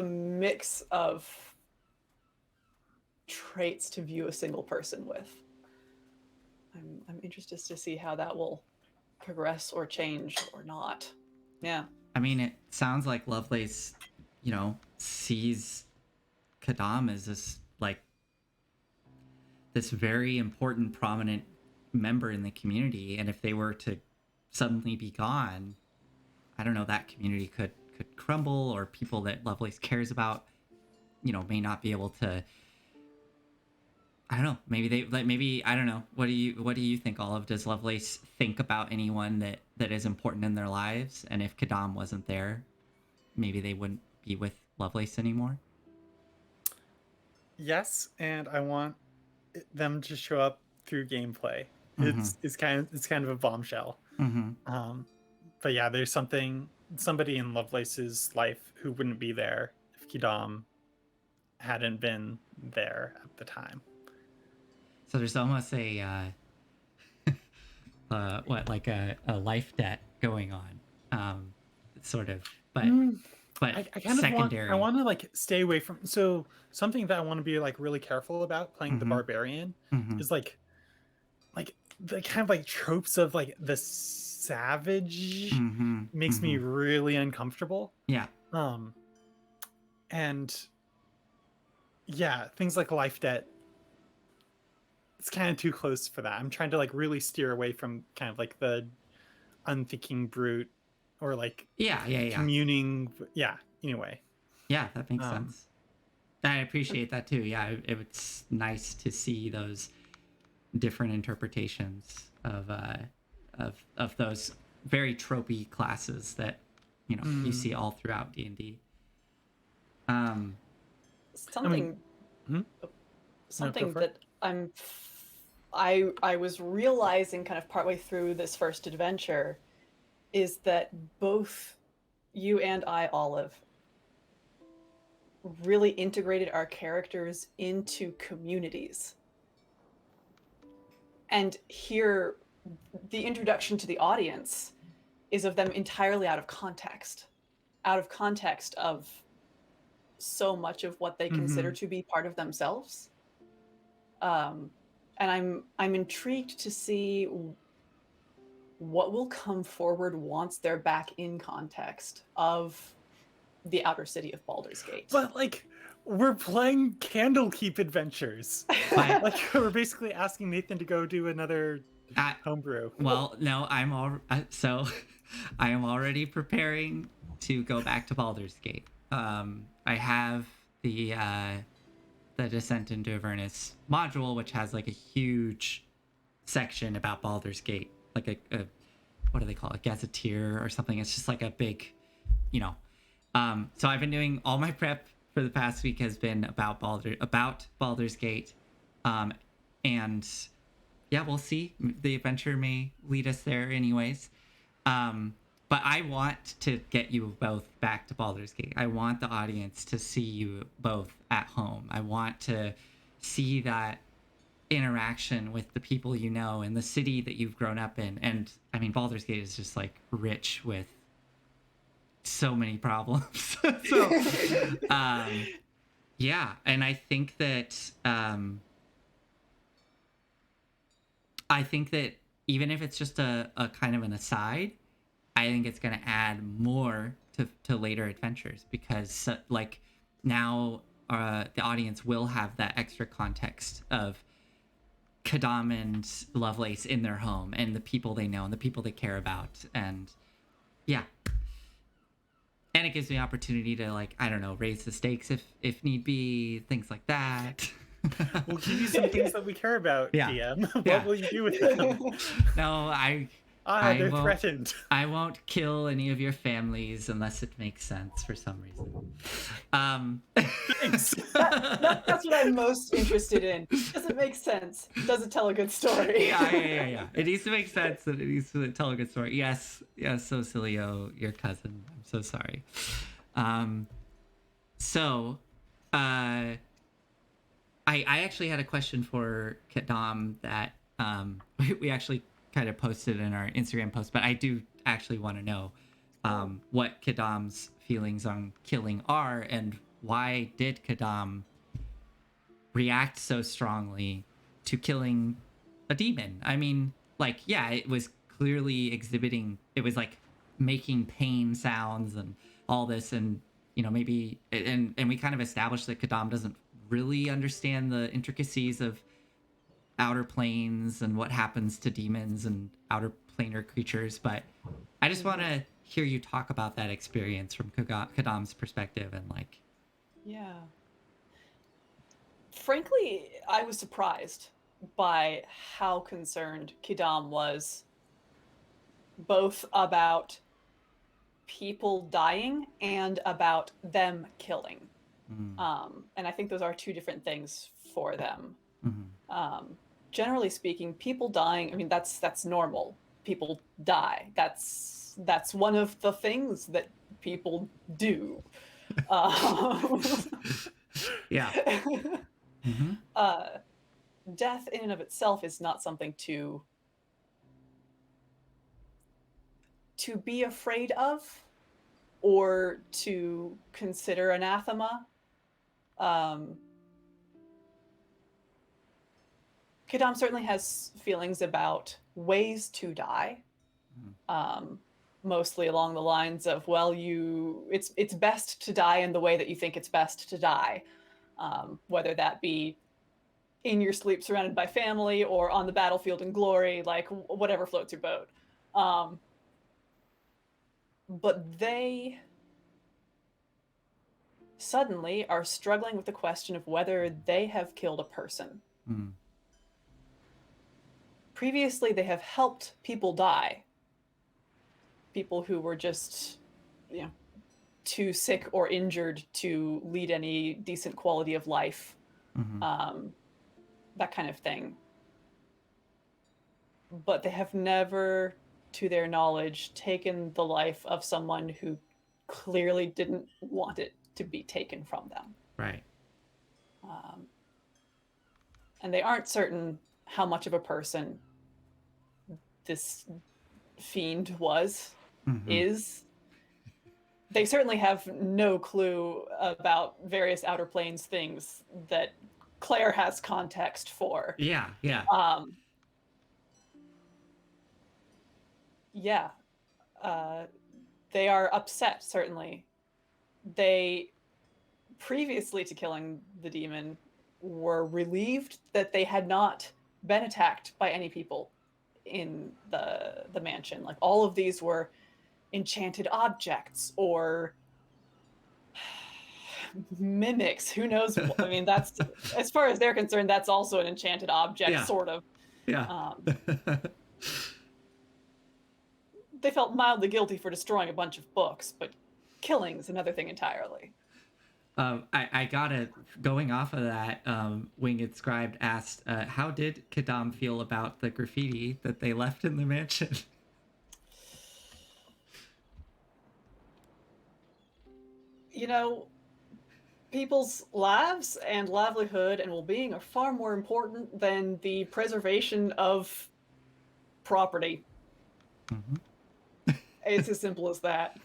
mix of traits to view a single person with. I'm interested to see how that will progress or change or not. Yeah. I mean, it sounds like Lovelace, sees Kadam as this like this very important, prominent member in the community, and if they were to suddenly be gone, I don't know, that community could crumble, or people that Lovelace cares about, may not be able to. I don't know. Maybe I don't know. What do you think, Olive? Does Lovelace think about anyone that is important in their lives? And if Kadam wasn't there, maybe they wouldn't be with Lovelace anymore? Yes, and I want them to show up through gameplay. Mm-hmm. It's kind of a bombshell. Mm-hmm. But yeah, there's somebody in Lovelace's life who wouldn't be there if Kidam hadn't been there at the time. So there's almost a a life debt going on, sort of, but I kind secondary. I want to like stay away from. So something that I want to be like really careful about playing the barbarian is like the kind of like tropes of like the savage makes me really uncomfortable. Yeah. And yeah, things like life debt, it's kind of too close for that. I'm trying to like really steer away from kind of like the unthinking brute or like communing. Yeah. Anyway. Yeah, that makes sense. I appreciate that too. Yeah, it's nice to see those different interpretations of those very tropey classes that you see all throughout D&D. Something that I was realizing kind of partway through this first adventure is that both you and I, Olive, really integrated our characters into communities. And here, the introduction to the audience is of them entirely out of context of so much of what they consider to be part of themselves. And I'm intrigued to see what will come forward once they're back in context of the outer city of Baldur's Gate. But like, we're playing Candlekeep adventures. Like, we're basically asking Nathan to go do another homebrew. Well, no, I am already preparing to go back to Baldur's Gate. I have the Descent into Avernus module, which has like a huge section about Baldur's Gate, like a what do they call it, gazetteer or something. It's just like a big, so I've been doing all my prep for the past week has been about Baldur's Gate, and yeah, we'll see. The adventure may lead us there anyways. But I want to get you both back to Baldur's Gate. I want the audience to see you both at home. I want to see that interaction with the people you know in the city that you've grown up in. And I mean, Baldur's Gate is just like rich with so many problems. So, yeah. And I think that I think that even if it's just a kind of an aside, I think it's going to add more to later adventures because like now the audience will have that extra context of Kadam and Lovelace in their home and the people they know and the people they care about. And yeah. And it gives me opportunity to, like, I don't know, raise the stakes if need be, things like that. We'll give you some things that we care about, Yeah. DM. What Yeah. will you do with them? No, I They're won't, threatened. I won't kill any of your families unless it makes sense for some reason. Thanks. That's what I'm most interested in. Does it make sense? Does it tell a good story? Yeah. It needs to make sense and it needs to tell a good story. Yes, so Cilio, your cousin. I'm so sorry. I actually had a question for Kadam that we actually kind of posted in our Instagram post, but I do actually want to know what Kadam's feelings on killing are and why did Kadam react so strongly to killing a demon? I mean, like, yeah, it was clearly exhibiting, it was like making pain sounds and all this, and maybe and we kind of established that Kadam doesn't really understand the intricacies of outer planes and what happens to demons and outer planar creatures, but I just want to hear you talk about that experience from Kadam's perspective and like. Yeah. Frankly, I was surprised by how concerned Kidam was both about people dying and about them killing. And I think those are two different things for them. Generally speaking, people dying, I mean, that's normal. People die. That's one of the things that people do. Yeah. Death in and of itself is not something to be afraid of or to consider anathema. Kadam certainly has feelings about ways to die, mostly along the lines of, well, it's best to die in the way that you think it's best to die, whether that be in your sleep surrounded by family or on the battlefield in glory, like whatever floats your boat. But they suddenly are struggling with the question of whether they have killed a person. Previously, they have helped people die. People who were just, too sick or injured to lead any decent quality of life. That kind of thing. But they have never, to their knowledge, taken the life of someone who clearly didn't want it to be taken from them. Right. And they aren't certain how much of a person this fiend is. They certainly have no clue about various outer planes things that Claire has context for. Yeah. They are upset, certainly. They, previously to killing the demon, were relieved that they had not been attacked by any people in the mansion. Like, all of these were enchanted objects or mimics. Who knows? I mean, that's, as far as they're concerned, that's also an enchanted object, sort of. Yeah. They felt mildly guilty for destroying a bunch of books, but killing is another thing entirely. I gotta, going off of that, Winged Scribe asked, how did Kadam feel about the graffiti that they left in the mansion? People's lives and livelihood and well-being are far more important than the preservation of property. It's as simple as that.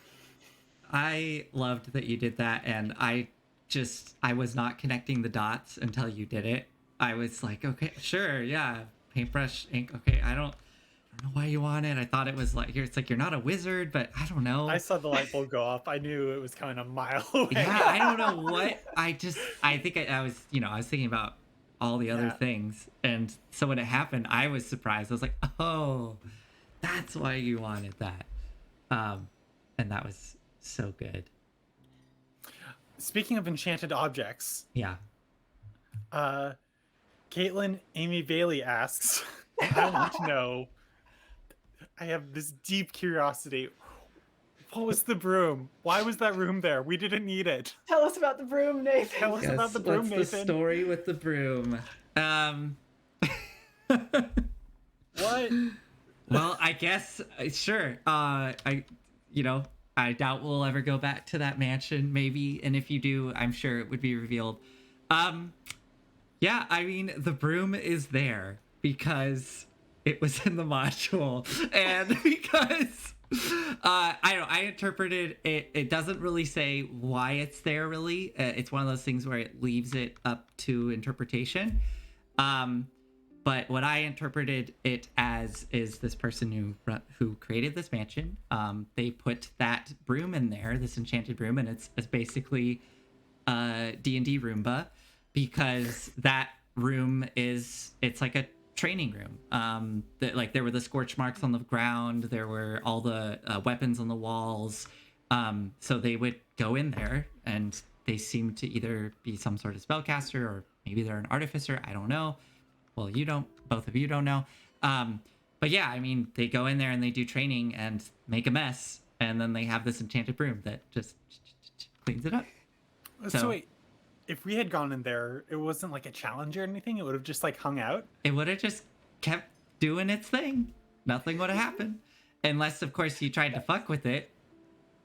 I loved that you did that, and I was not connecting the dots until you did it. I was like, okay, sure, yeah, paintbrush ink. Okay, I don't know why you want it. I thought it was like it's like you're not a wizard, but I don't know. I saw the light bulb go off. I knew it was coming a mile away. Yeah, I don't know what. I think I was, I was thinking about all the other Yeah. things, and so when it happened, I was surprised. I was like, oh, that's why you wanted that. And that was so good. Speaking of enchanted objects, Yeah. Caitlin Amy Bailey asks, I want to know, I have this deep curiosity. What was the broom? Why was that room there? We didn't need it. Tell us about the broom, Nathan. Tell us about the broom, what's Nathan. the story with the broom? What? Well, I guess sure. I doubt we'll ever go back to that mansion, maybe, and if you do, I'm sure it would be revealed. Yeah, I mean, the broom is there because it was in the module, and because I interpreted it. It doesn't really say why it's there. Really, it's one of those things where it leaves it up to interpretation. But what I interpreted it as is this person who created this mansion. They put that broom in there, this enchanted broom, and it's basically a D&D Roomba, because that room it's like a training room. There were the scorch marks on the ground, there were all the weapons on the walls. So they would go in there, and they seem to either be some sort of spellcaster, or maybe they're an artificer. I don't know. Well, both of you don't know. But yeah, I mean, they go in there and they do training and make a mess, and then they have this enchanted broom that just cleans it up. So wait, if we had gone in there, it wasn't like a challenge or anything? It would have just like hung out? It would have just kept doing its thing. Nothing would have happened. Unless, of course, you tried to fuck with it.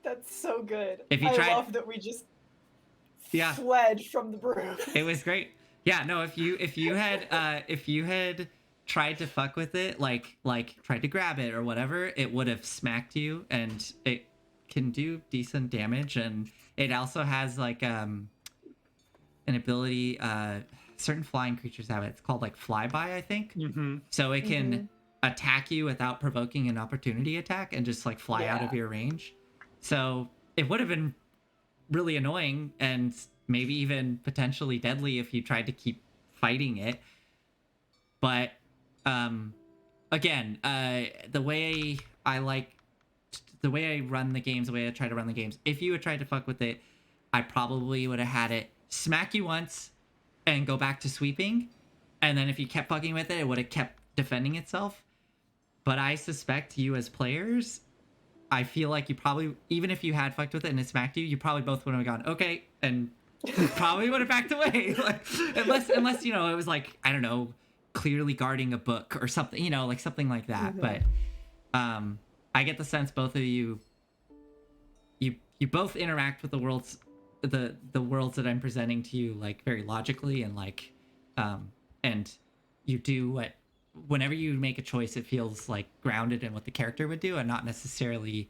That's so good. If you I tried- love that we just Yeah. fled from the broom. It was great. Yeah, no, if you had tried to fuck with it, like tried to grab it or whatever, it would have smacked you, and it can do decent damage. And it also has like an ability, certain flying creatures have it. It's called like flyby, I think. Mm-hmm. So it can attack you without provoking an opportunity attack and just like fly out of your range. So it would have been really annoying and maybe even potentially deadly if you tried to keep fighting it. But again, the way I run the games, the way I try to run the games, if you had tried to fuck with it, I probably would have had it smack you once and go back to sweeping. And then if you kept fucking with it, it would have kept defending itself. But I suspect you as players, I feel like you probably, even if you had fucked with it and it smacked you, you probably both would have gone, okay, and probably would have backed away. Like, unless it was like, I don't know, clearly guarding a book or something, like something like that. But I get the sense both of you both interact with the worlds that I'm presenting to you, like, very logically, and like and you do what, whenever you make a choice, it feels like grounded in what the character would do, and not necessarily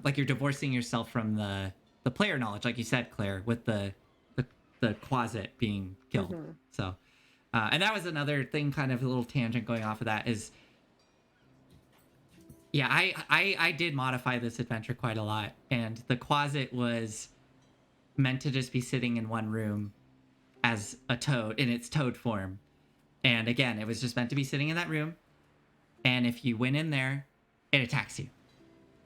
like you're divorcing yourself from the player knowledge, like you said, Claire, with the closet being killed. So and that was another thing, kind of a little tangent going off of that, is yeah, I did modify this adventure quite a lot, and the closet was meant to just be sitting in one room as a toad, in its toad form. And again, it was just meant to be sitting in that room, and if you went in there, it attacks you,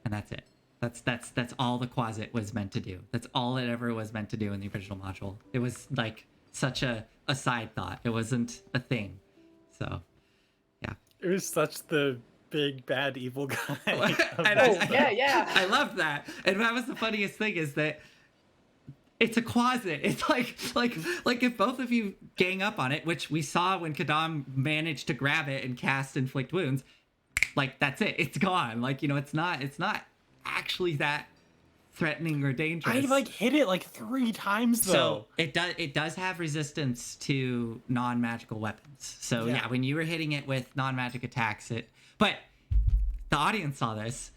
and that's it. That's all the closet was meant to do. That's all it ever was meant to do in the original module. It was like such a side thought. It wasn't a thing. So yeah, It was such the big bad evil guy. Yeah. I love that. And that was the funniest thing, is that it's a closet. It's like if both of you gang up on it, which we saw when Kadam managed to grab it and cast Inflict Wounds, like, that's it. It's gone. Like, it's not actually that threatening or dangerous. I like hit it like 3 times though. So it does have resistance to non-magical weapons. So yeah, when you were hitting it with non-magic attacks, but the audience saw this.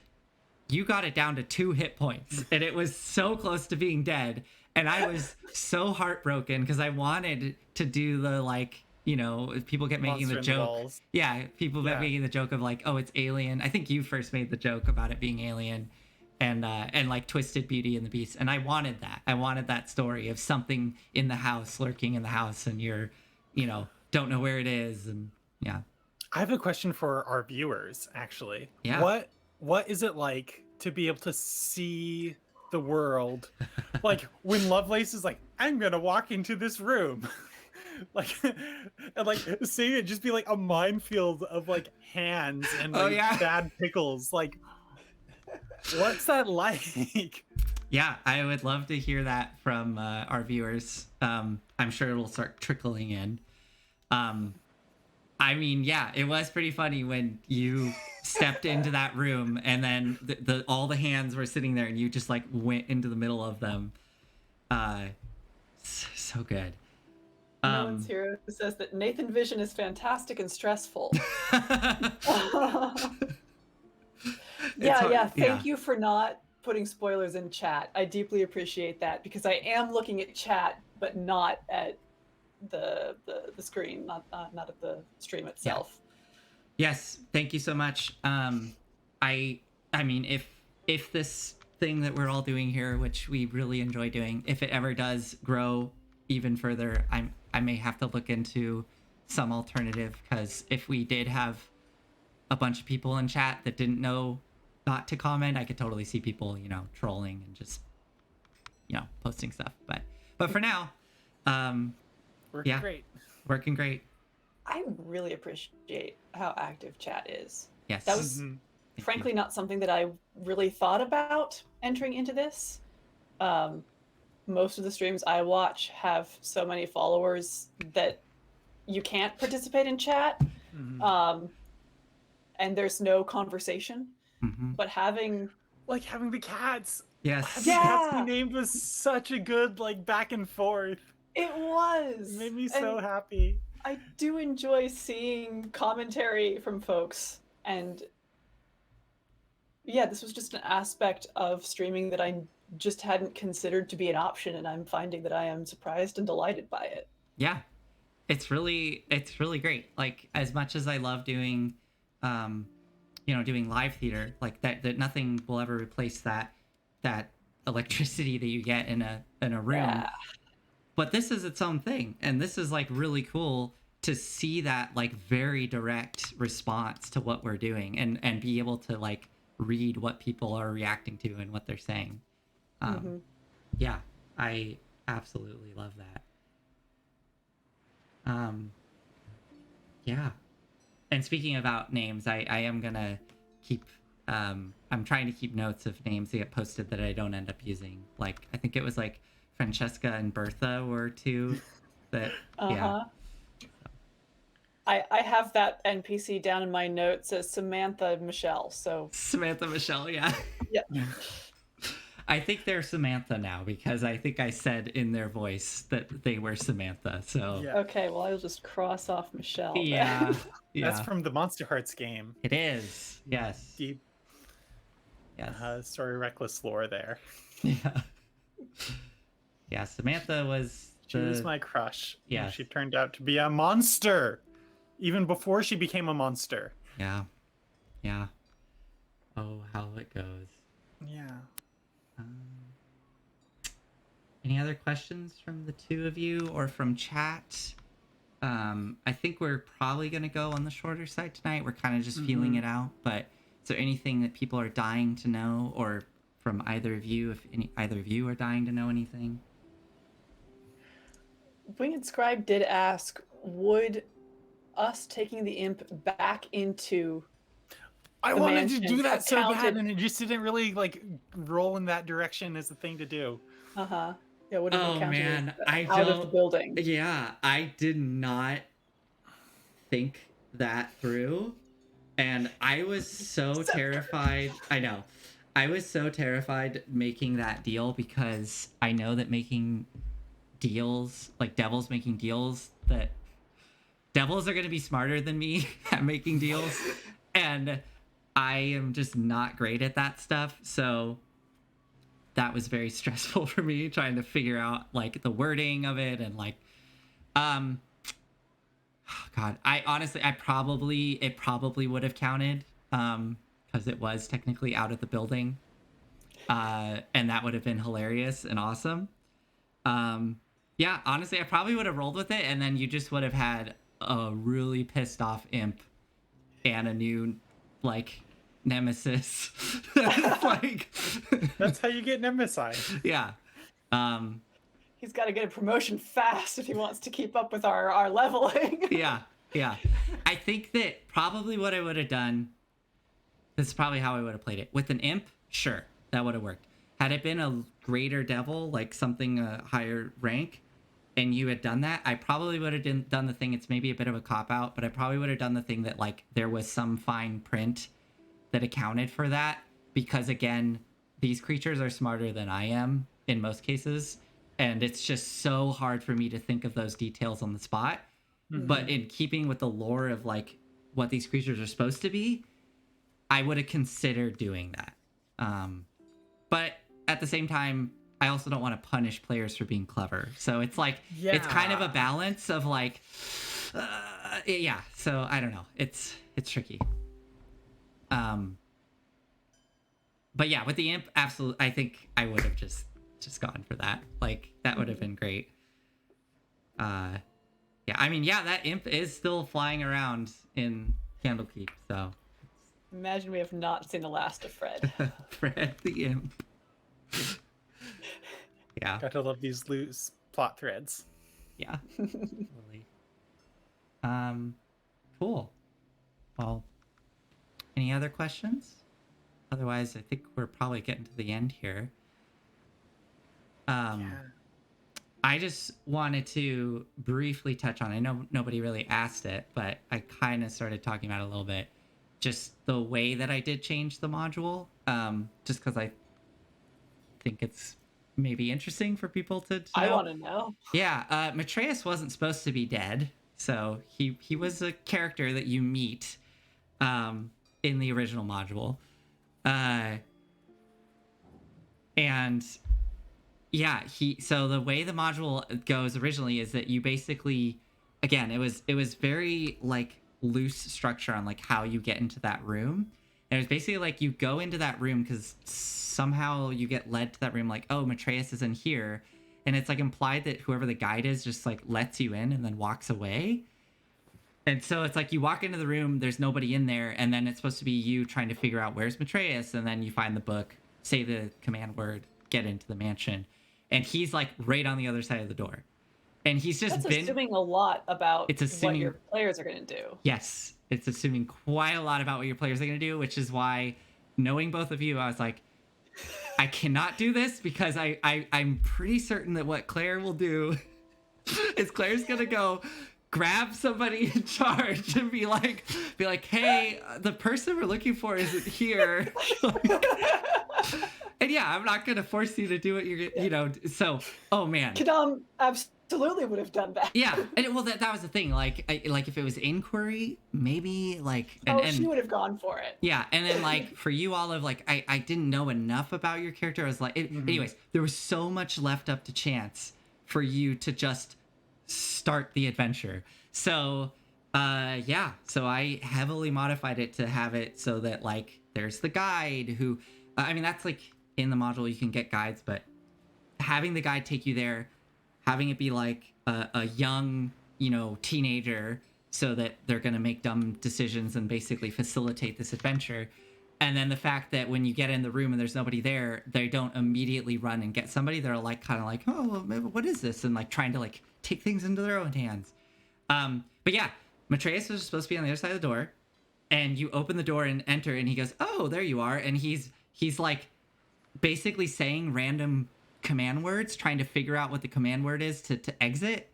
You got it down to 2 hit points, and it was so close to being dead. And I was so heartbroken because I wanted to do the, like, you know, people get making Monster the in joke. walls. Yeah, people Yeah. making the joke of like, oh, it's Alien. I think you first made the joke about it being Alien, and like Twisted Beauty and the Beast. And I wanted that. I wanted that story of something in the house, lurking in the house, and you're, you know, don't know where it is, and yeah, I have a question for our viewers, actually. Yeah. What is it like to be able to see the world? Like when Lovelace is like, I'm gonna walk into this room. Like and like seeing it just be like a minefield of like hands and Oh, like yeah. bad pickles. Like what's that like? Yeah, I would love to hear that from our viewers. I'm sure it'll start trickling in. I mean, yeah, it was pretty funny when you stepped into that room and then the all the hands were sitting there and you just like went into the middle of them. So good. No One's Hero says that Nathan Vision is fantastic and stressful. Yeah. Thank you for not putting spoilers in chat. I deeply appreciate that because I am looking at chat, but not at the screen, not at the stream itself. Yes, thank you so much. I mean, if this thing that we're all doing here, which we really enjoy doing, if it ever does grow even further, I may have to look into some alternative, because if we did have a bunch of people in chat that didn't know not to comment, I could totally see people, you know, trolling and just, you know, posting stuff. But for now, Working great. Working great. I really appreciate how active chat is. Yes. That was frankly not something that I really thought about entering into this. Most of the streams I watch have so many followers that you can't participate in chat. And there's no conversation. But having the cats. Yes. Having cats be named was such a good like back and forth. It was. It made me so happy. I do enjoy seeing commentary from folks, and yeah, this was just an aspect of streaming that I just hadn't considered to be an option, and I'm finding that I am surprised and delighted by it. Yeah, it's really great. Like, as much as I love doing you know, doing live theater, like that nothing will ever replace that electricity that you get in a room. Yeah. But this is its own thing, and this is like really cool to see that like very direct response to what we're doing, and be able to like read what people are reacting to and what they're saying. Yeah, I absolutely love that. Yeah. And speaking about names, I am gonna keep I'm trying to keep notes of names that get posted that I don't end up using. Like, I think it was like Francesca and Bertha were two that yeah. I have that NPC down in my notes as Samantha Michelle. So Samantha Michelle, yeah. Yeah. I think they're Samantha now, because I think I said in their voice that they were Samantha. So okay, well, I'll just cross off Michelle. Yeah. That's from the Monster Hearts game. It is. Yes. Deep. Yes. Story reckless lore there. Yeah. Yeah. Samantha was. She was my crush. Yeah. She turned out to be a monster, even before she became a monster. Yeah. Yeah. Oh, how it goes. Yeah. Any other questions from the two of you or from chat? I think we're probably going to go on the shorter side tonight. We're kind of just feeling it out. But is there anything that people are dying to know, or from either of you, if either of you are dying to know anything? Winged Scribe did ask, would us taking the imp back into I wanted to do that so bad, and it just didn't really like roll in that direction as the thing to do. Yeah, would have been counted out of the building. Yeah, I did not think that through, and I was so terrified. I know. I was so terrified making that deal, because I know that making deals, like devils making deals, that devils are going to be smarter than me at making deals, and I am just not great at that stuff. So that was very stressful for me, trying to figure out like the wording of it, and like God, I honestly, it probably would have counted, because it was technically out of the building, and that would have been hilarious and awesome. Yeah, honestly, I probably would have rolled with it, and then you just would have had a really pissed off imp and a new, like, nemesis. Like, That's how you get Nemesis. yeah. He's got to get a promotion fast if he wants to keep up with our leveling. Yeah, yeah. I think that probably what I would have done, this is probably how I would have played it. With an imp, sure, that would have worked. Had it been a greater devil, like something higher rank, and you had done that, I probably would have done the thing, it's maybe a bit of a cop-out, but I probably would have done the thing that, like, there was some fine print that accounted for that, because, again, these creatures are smarter than I am in most cases, and it's just so hard for me to think of those details on the spot. Mm-hmm. But in keeping with the lore of, like, what these creatures are supposed to be, I would have considered doing that. But at the same time, I also don't want to punish players for being clever. So it's like, it's kind of a balance of, like, yeah. So I don't know. It's tricky. But yeah, with the imp, absolutely, I think I would have just gone for that. Like, that would have been great. Yeah, I mean, yeah, that imp is still flying around in Candlekeep, so. Imagine we have not seen the last of Fred. Fred the imp. Yeah. Gotta love these loose plot threads. Yeah. Totally. Cool. Well, any other questions? Otherwise, I think we're probably getting to the end here. I just wanted to briefly touch on, I know nobody really asked it, but I kind of started talking about it a little bit. Just the way that I did change the module, just because I think it's maybe interesting for people to know. I want to know. Yeah, Matreus wasn't supposed to be dead, so he was a character that you meet in the original module. And yeah, so the way the module goes originally is that you basically, again, it was very, like, loose structure on, like, how you get into that room. And it was basically like you go into that room because somehow you get led to that room, like, oh, Matreus is in here, and it's, like, implied that whoever the guide is just, like, lets you in and then walks away. And so it's like you walk into the room, there's nobody in there, and then it's supposed to be you trying to figure out where's Matreus, and then you find the book, say the command word, get into the mansion, and he's, like, right on the other side of the door. And he's just That's assuming a lot about what your players are going to do. Yes, it's assuming quite a lot about what your players are going to do, which is why, knowing both of you, I was like, I cannot do this, because I'm pretty certain that what Claire will do is Claire's going to go grab somebody in charge and be like, hey, the person we're looking for isn't here. And yeah, I'm not going to force you to do what you're, so, oh man. Kadam absolutely would have done that. Yeah, and well, that was the thing. Like if it was inquiry, maybe, like, and she would have gone for it. Yeah, and then, like, for you, Olive, like, I didn't know enough about your character. I was like, anyways, there was so much left up to chance for you to just start the adventure. So, yeah, so I heavily modified it to have it so that, like, there's the guide who, I mean, that's, like, in the module you can get guides, but having the guide take you there, having it be like a young, teenager, so that they're going to make dumb decisions and basically facilitate this adventure. And then the fact that when you get in the room and there's nobody there, they don't immediately run and get somebody. They're, like, kind of like, oh, what is this? And, like, trying to, like, take things into their own hands. But yeah, Matreus was supposed to be on the other side of the door, and you open the door and enter, and he goes, oh, there you are. And he's like basically saying random command words, trying to figure out what the command word is to exit.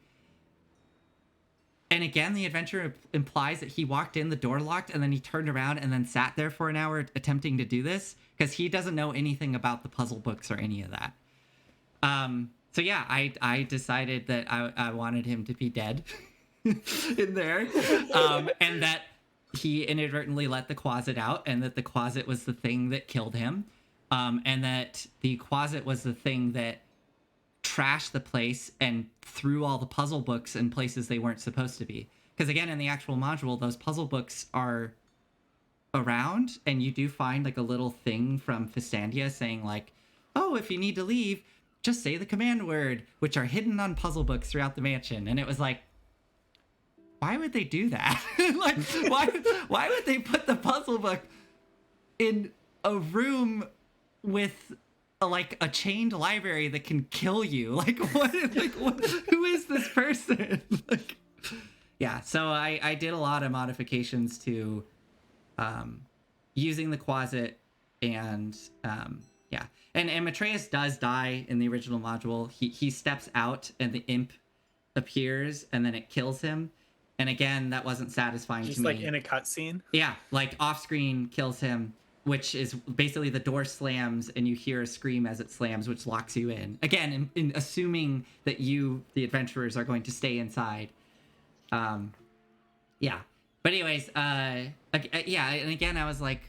And again, the adventure implies that he walked in, the door locked, and then he turned around and then sat there for an hour attempting to do this, because he doesn't know anything about the puzzle books or any of that. So yeah, I decided that I wanted him to be dead in there, and that he inadvertently let the closet out, and that the closet was the thing that killed him, and that the closet was the thing that trashed the place and threw all the puzzle books in places they weren't supposed to be. because again, in the actual module, those puzzle books are around, and you do find like a little thing from Fistandia saying like, oh, if you need to leave, just say the command word, which are hidden on puzzle books throughout the mansion. And it was like, why would they do that? Like, why would they put the puzzle book in a room with a chained library that can kill you? Like, what? Who is this person? Like, yeah. So I did a lot of modifications to using the closet, and yeah. And Matreus does die in the original module. He steps out and the imp appears and then it kills him. And again, that wasn't satisfying Just to me. like in a cutscene? Yeah, like off screen kills him, which is basically the door slams and you hear a scream as it slams, which locks you in. Again, in assuming that you, the adventurers, are going to stay inside. Yeah. But anyways, yeah, and again, I was like,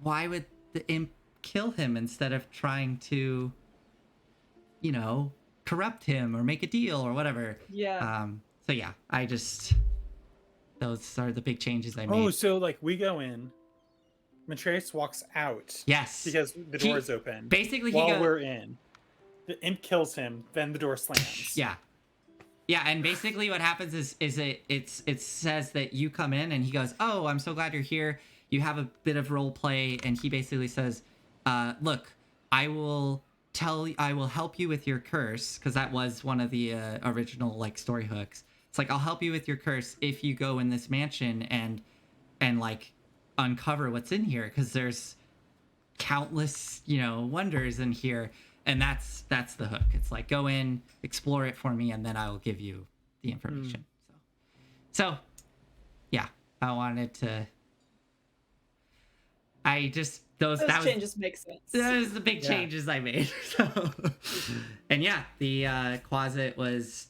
why would the imp kill him instead of trying to, you know, corrupt him or make a deal or whatever? Yeah. So yeah, those are the big changes I made. Oh, so like we go in, Matreus walks out. Yes. Because the door is open. Basically, while we're in, the imp kills him, then the door slams. Yeah. Yeah, and basically what happens is it says that you come in and he goes, oh, I'm so glad you're here. You have a bit of role play, and he basically says, look, I will help you with your curse, because that was one of the original like story hooks. It's like, I'll help you with your curse if you go in this mansion and like uncover what's in here, because there's countless, you know, wonders in here. And that's the hook. It's like, go in, explore it for me, and then I will give you the information. So yeah, I wanted to. Those Changes make sense. Those are the big changes I made. So, and yeah, the closet was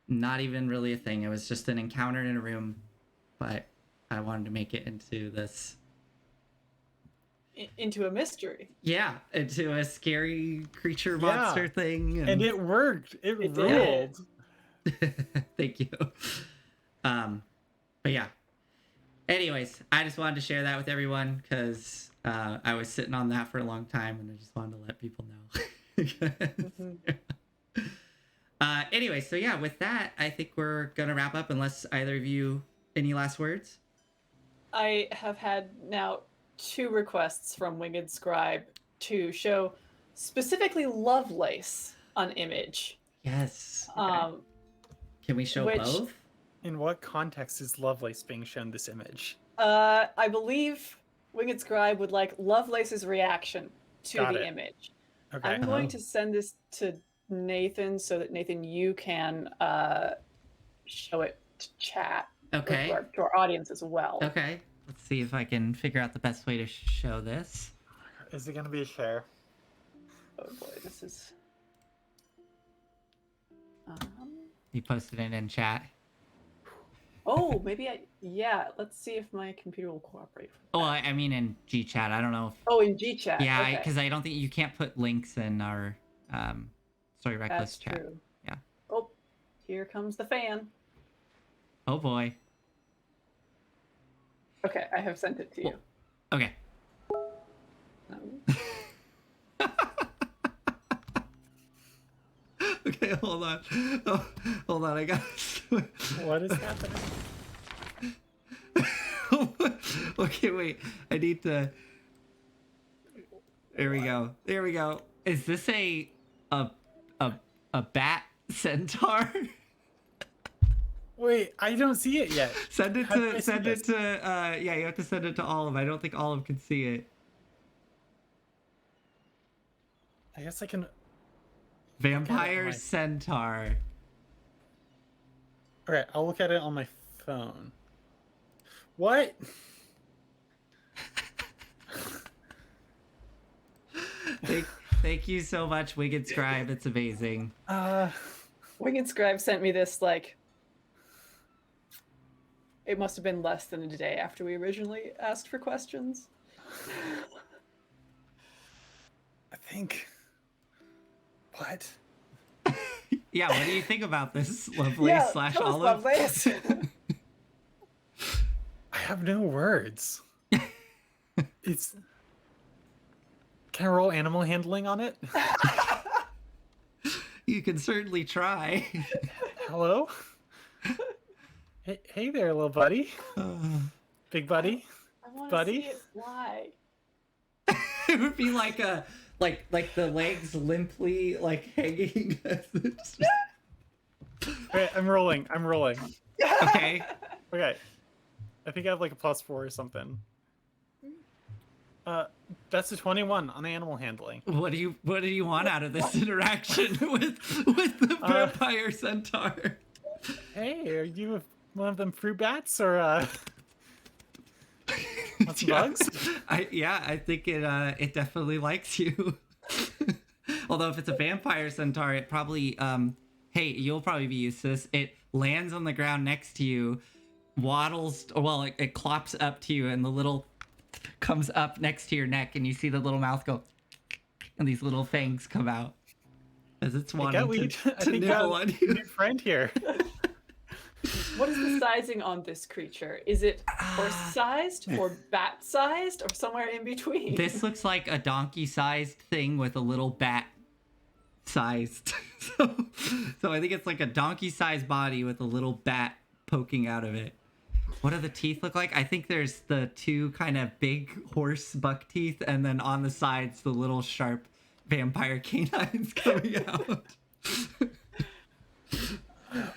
not even really a thing. It was just an encounter in a room, but I wanted to make it into this. Into a mystery. Yeah, into a scary creature monster thing. And it worked. It ruled. Thank you. But yeah. Anyways, I just wanted to share that with everyone because I was sitting on that for a long time and I just wanted to let people know. Anyway, so yeah, with that, I think we're going to wrap up unless either of you, any last words? I have had now 2 requests from Winged Scribe to show specifically Lovelace on image. Yes. Okay. Can we show both? In what context is Lovelace being shown this image? I believe Winged Scribe would like Lovelace's reaction to the image. Okay. I'm going to send this to Nathan so that, Nathan, you can show it to chat. Okay. To our audience as well. Okay. Let's see if I can figure out the best way to show this. Is it going to be a share? Oh boy, this is... You posted it in chat. Oh, maybe yeah, let's see if my computer will cooperate. Oh, I mean in G-chat. I don't know if... Oh, in G-chat. Yeah, because I don't think you can't put links in our Story Reckless chat. True. Yeah. Oh, here comes the fan. Oh boy. Okay, I have sent it to you. Okay. Okay, hold on. Oh, hold on, I got. What is happening? Okay, wait. I need to. There we go. There we go. Is this a bat centaur? Wait, I don't see it yet. Send it to yeah, you have to send it to Olive. I don't think Olive can see it. I guess I can. Vampire centaur. Okay, I'll look at it on my phone. What? Thank you so much, Winged Scribe. It's amazing. Winged Scribe sent me this, like, it must have been less than a day after we originally asked for questions. I think. What? Yeah, what do you think about this, Lovelace / Olive? Lovelace. have no words. It's. Can I roll animal handling on it? You can certainly try. Hello? Hey there, little buddy. Big buddy. I want to Buddy? see it fly. It would be like a like the legs limply like hanging. Wait, I'm rolling. Okay. Okay. I think I have like a +4 or something. That's a 21 on animal handling. What do you want out of this interaction with the vampire centaur? Hey, are you one of them fruit bats or want some bugs? I think it definitely likes you. Although if it's a vampire centaur, it probably hey, you'll probably be used to this. It lands on the ground next to you, waddles, well, it clops up to you, and the little comes up next to your neck, and you see the little mouth go, and these little fangs come out as it's wanting to nibble on you. New friend here. What is the sizing on this creature? Is it horse-sized or bat-sized or somewhere in between? This looks like a donkey-sized thing with a little bat-sized. So I think it's like a donkey-sized body with a little bat poking out of it. What do the teeth look like? I think there's the two kind of big horse buck teeth, and then on the sides, the little sharp vampire canines coming out.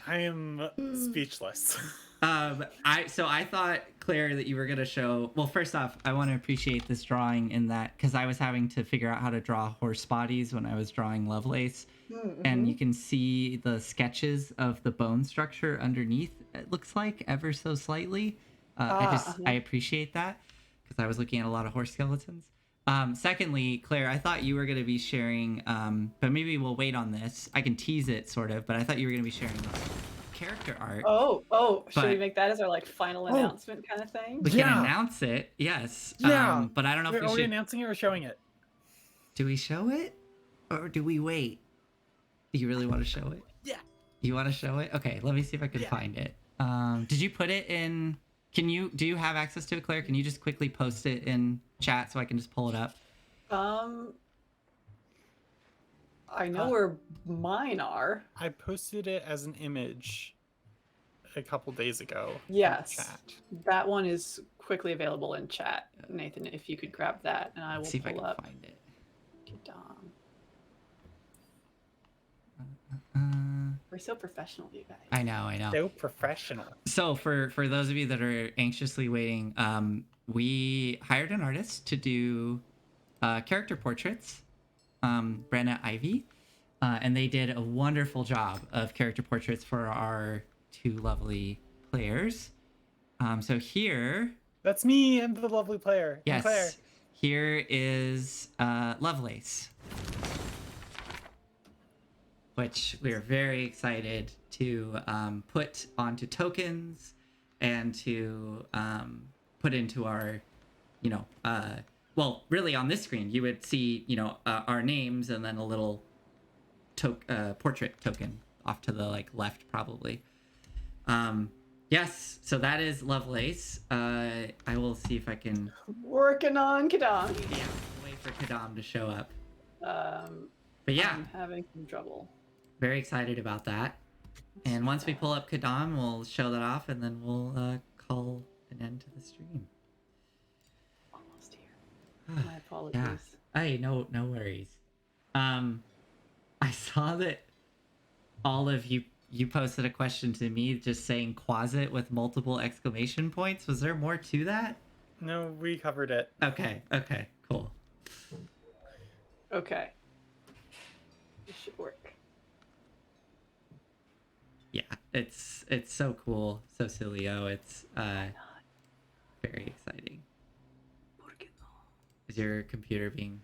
I am speechless. I thought, Claire, that you were gonna show. Well, first off, I want to appreciate this drawing in that because I was having to figure out how to draw horse bodies when I was drawing Lovelace, and you can see the sketches of the bone structure underneath. It looks like ever so slightly. I appreciate that because I was looking at a lot of horse skeletons. Secondly, Claire, I thought you were going to be sharing, but maybe we'll wait on this. I can tease it sort of, but I thought you were going to be sharing character art. Should we make that as our like final announcement kind of thing? We can announce it, yes. Yeah. But I don't know if we should. Are we announcing it or showing it? Do we show it, or do we wait? Do you really want to show it? Yeah. You want to show it? Okay, let me see if I can find it. Did you put it in? Do you have access to it, Claire? Can you just quickly post it in chat so I can just pull it up? I know where mine are. I posted it as an image a couple days ago. Yes. In chat. That one is quickly available in chat. Nathan, if you could grab that, and I will see if I pull can up. find it. We're so professional, you guys. I know. So professional. So for those of you that are anxiously waiting, we hired an artist to do character portraits, Brenna Ivy, and they did a wonderful job of character portraits for our two lovely players. So here... That's me. I'm the lovely player. Yes. Claire. Here is Lovelace, which we are very excited to put onto tokens and to put into our, well, really on this screen, you would see, our names and then a little portrait token off to the left, probably. Yes, so that is Lovelace. I will see if I can... Working on Kadam. Yeah, wait for Kadam to show up. But yeah. I'm having some trouble. Very excited about that. And once we pull up Kadam, we'll show that off, and then we'll call an end to the stream. Almost here. My apologies. Yeah. Hey, no worries. I saw that all of you posted a question to me just saying "closet" with multiple exclamation points. Was there more to that? No, we covered it. Okay, cool. Okay. This should work. Yeah, it's so cool, so silly-o. It's very exciting. Is your computer being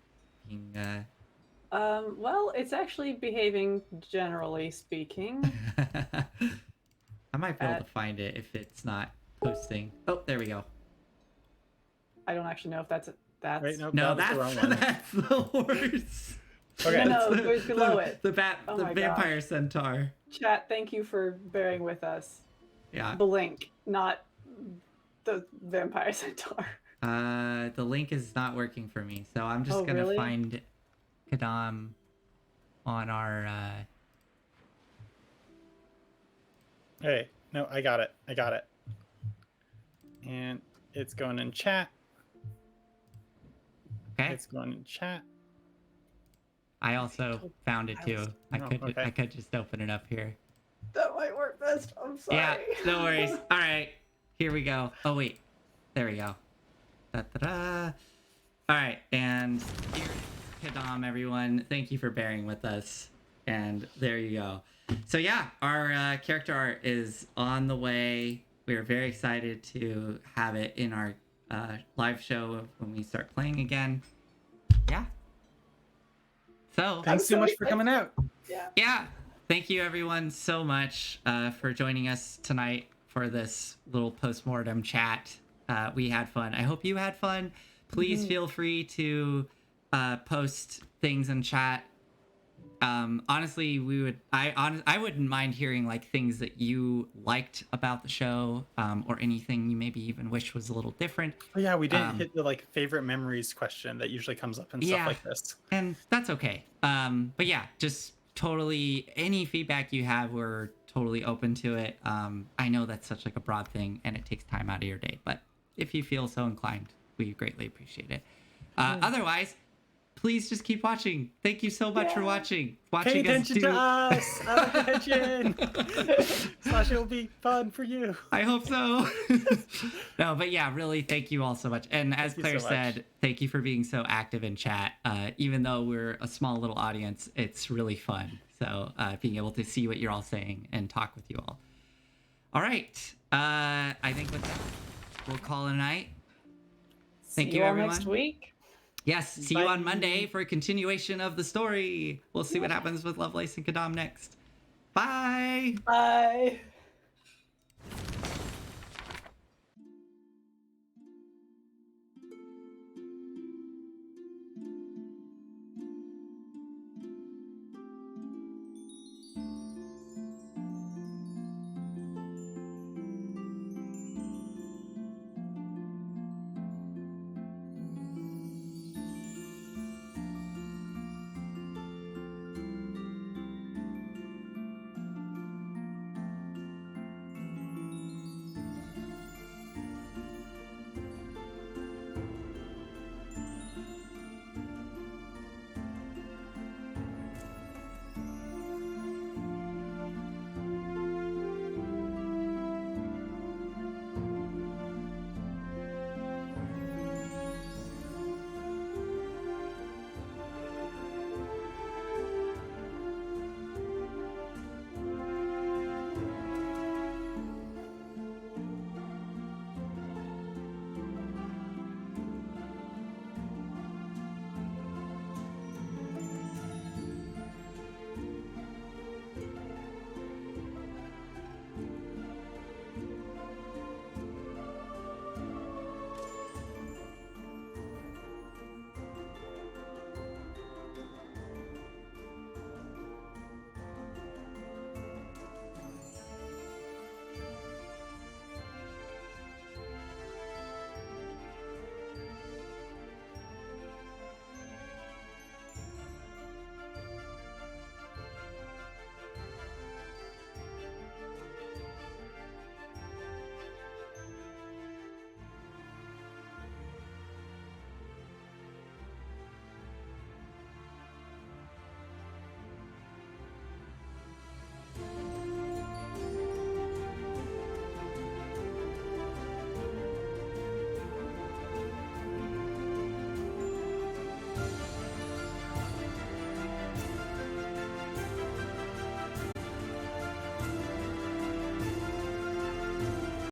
well, it's actually behaving, generally speaking. I might be able to find it if it's not posting. Oh, there we go. I don't actually know if that's Wait, no, that's the wrong one. that's the horse. Okay. No, there's below it. The my vampire gosh. centaur. Chat, thank you for bearing with us. Yeah. Blink, not the vampire centaur? The link is not working for me, so I'm just Oh, gonna really? find Kadam on our. Hey, no, I got it. I got it. And it's going in chat. Okay. It's going in chat. I also found it too. Oh, okay. I could just open it up here. That might work best. I'm sorry. Yeah, no worries. All right, here we go. Oh wait, there we go. Da-da-da. All right, and here's Kadam, everyone. Thank you for bearing with us. And there you go. So yeah, our character art is on the way. We're very excited to have it in our live show when we start playing again. Yeah. So Thanks so so much for coming out. Yeah. thank you everyone so much for joining us tonight for this little postmortem chat. We had fun. I hope you had fun. Please feel free to post things in chat. Honestly, I wouldn't mind hearing like things that you liked about the show, or anything you maybe even wish was a little different. Oh, yeah, we didn't hit the like favorite memories question that usually comes up and stuff like this. And that's okay. But yeah, just totally any feedback you have, we're totally open to it. I know that's such like a broad thing and it takes time out of your day, but if you feel so inclined, we greatly appreciate it. Otherwise, please just keep watching. Thank you so much for watching. Pay Watching us attention do. to us. Attention. Slash, it'll be fun for you. I hope so. No, but yeah, really, thank you all so much. And as Thank you Claire so said, much. thank you for being so active in chat. Even though we're a small little audience, it's really fun. So being able to see what you're all saying and talk with you all. All right. I think with that, we'll call it a night. Thank See you, all everyone. next week. Yes, see Bye. you on Monday for a continuation of the story. We'll see what happens with Lovelace and Kadam next. Bye. Bye.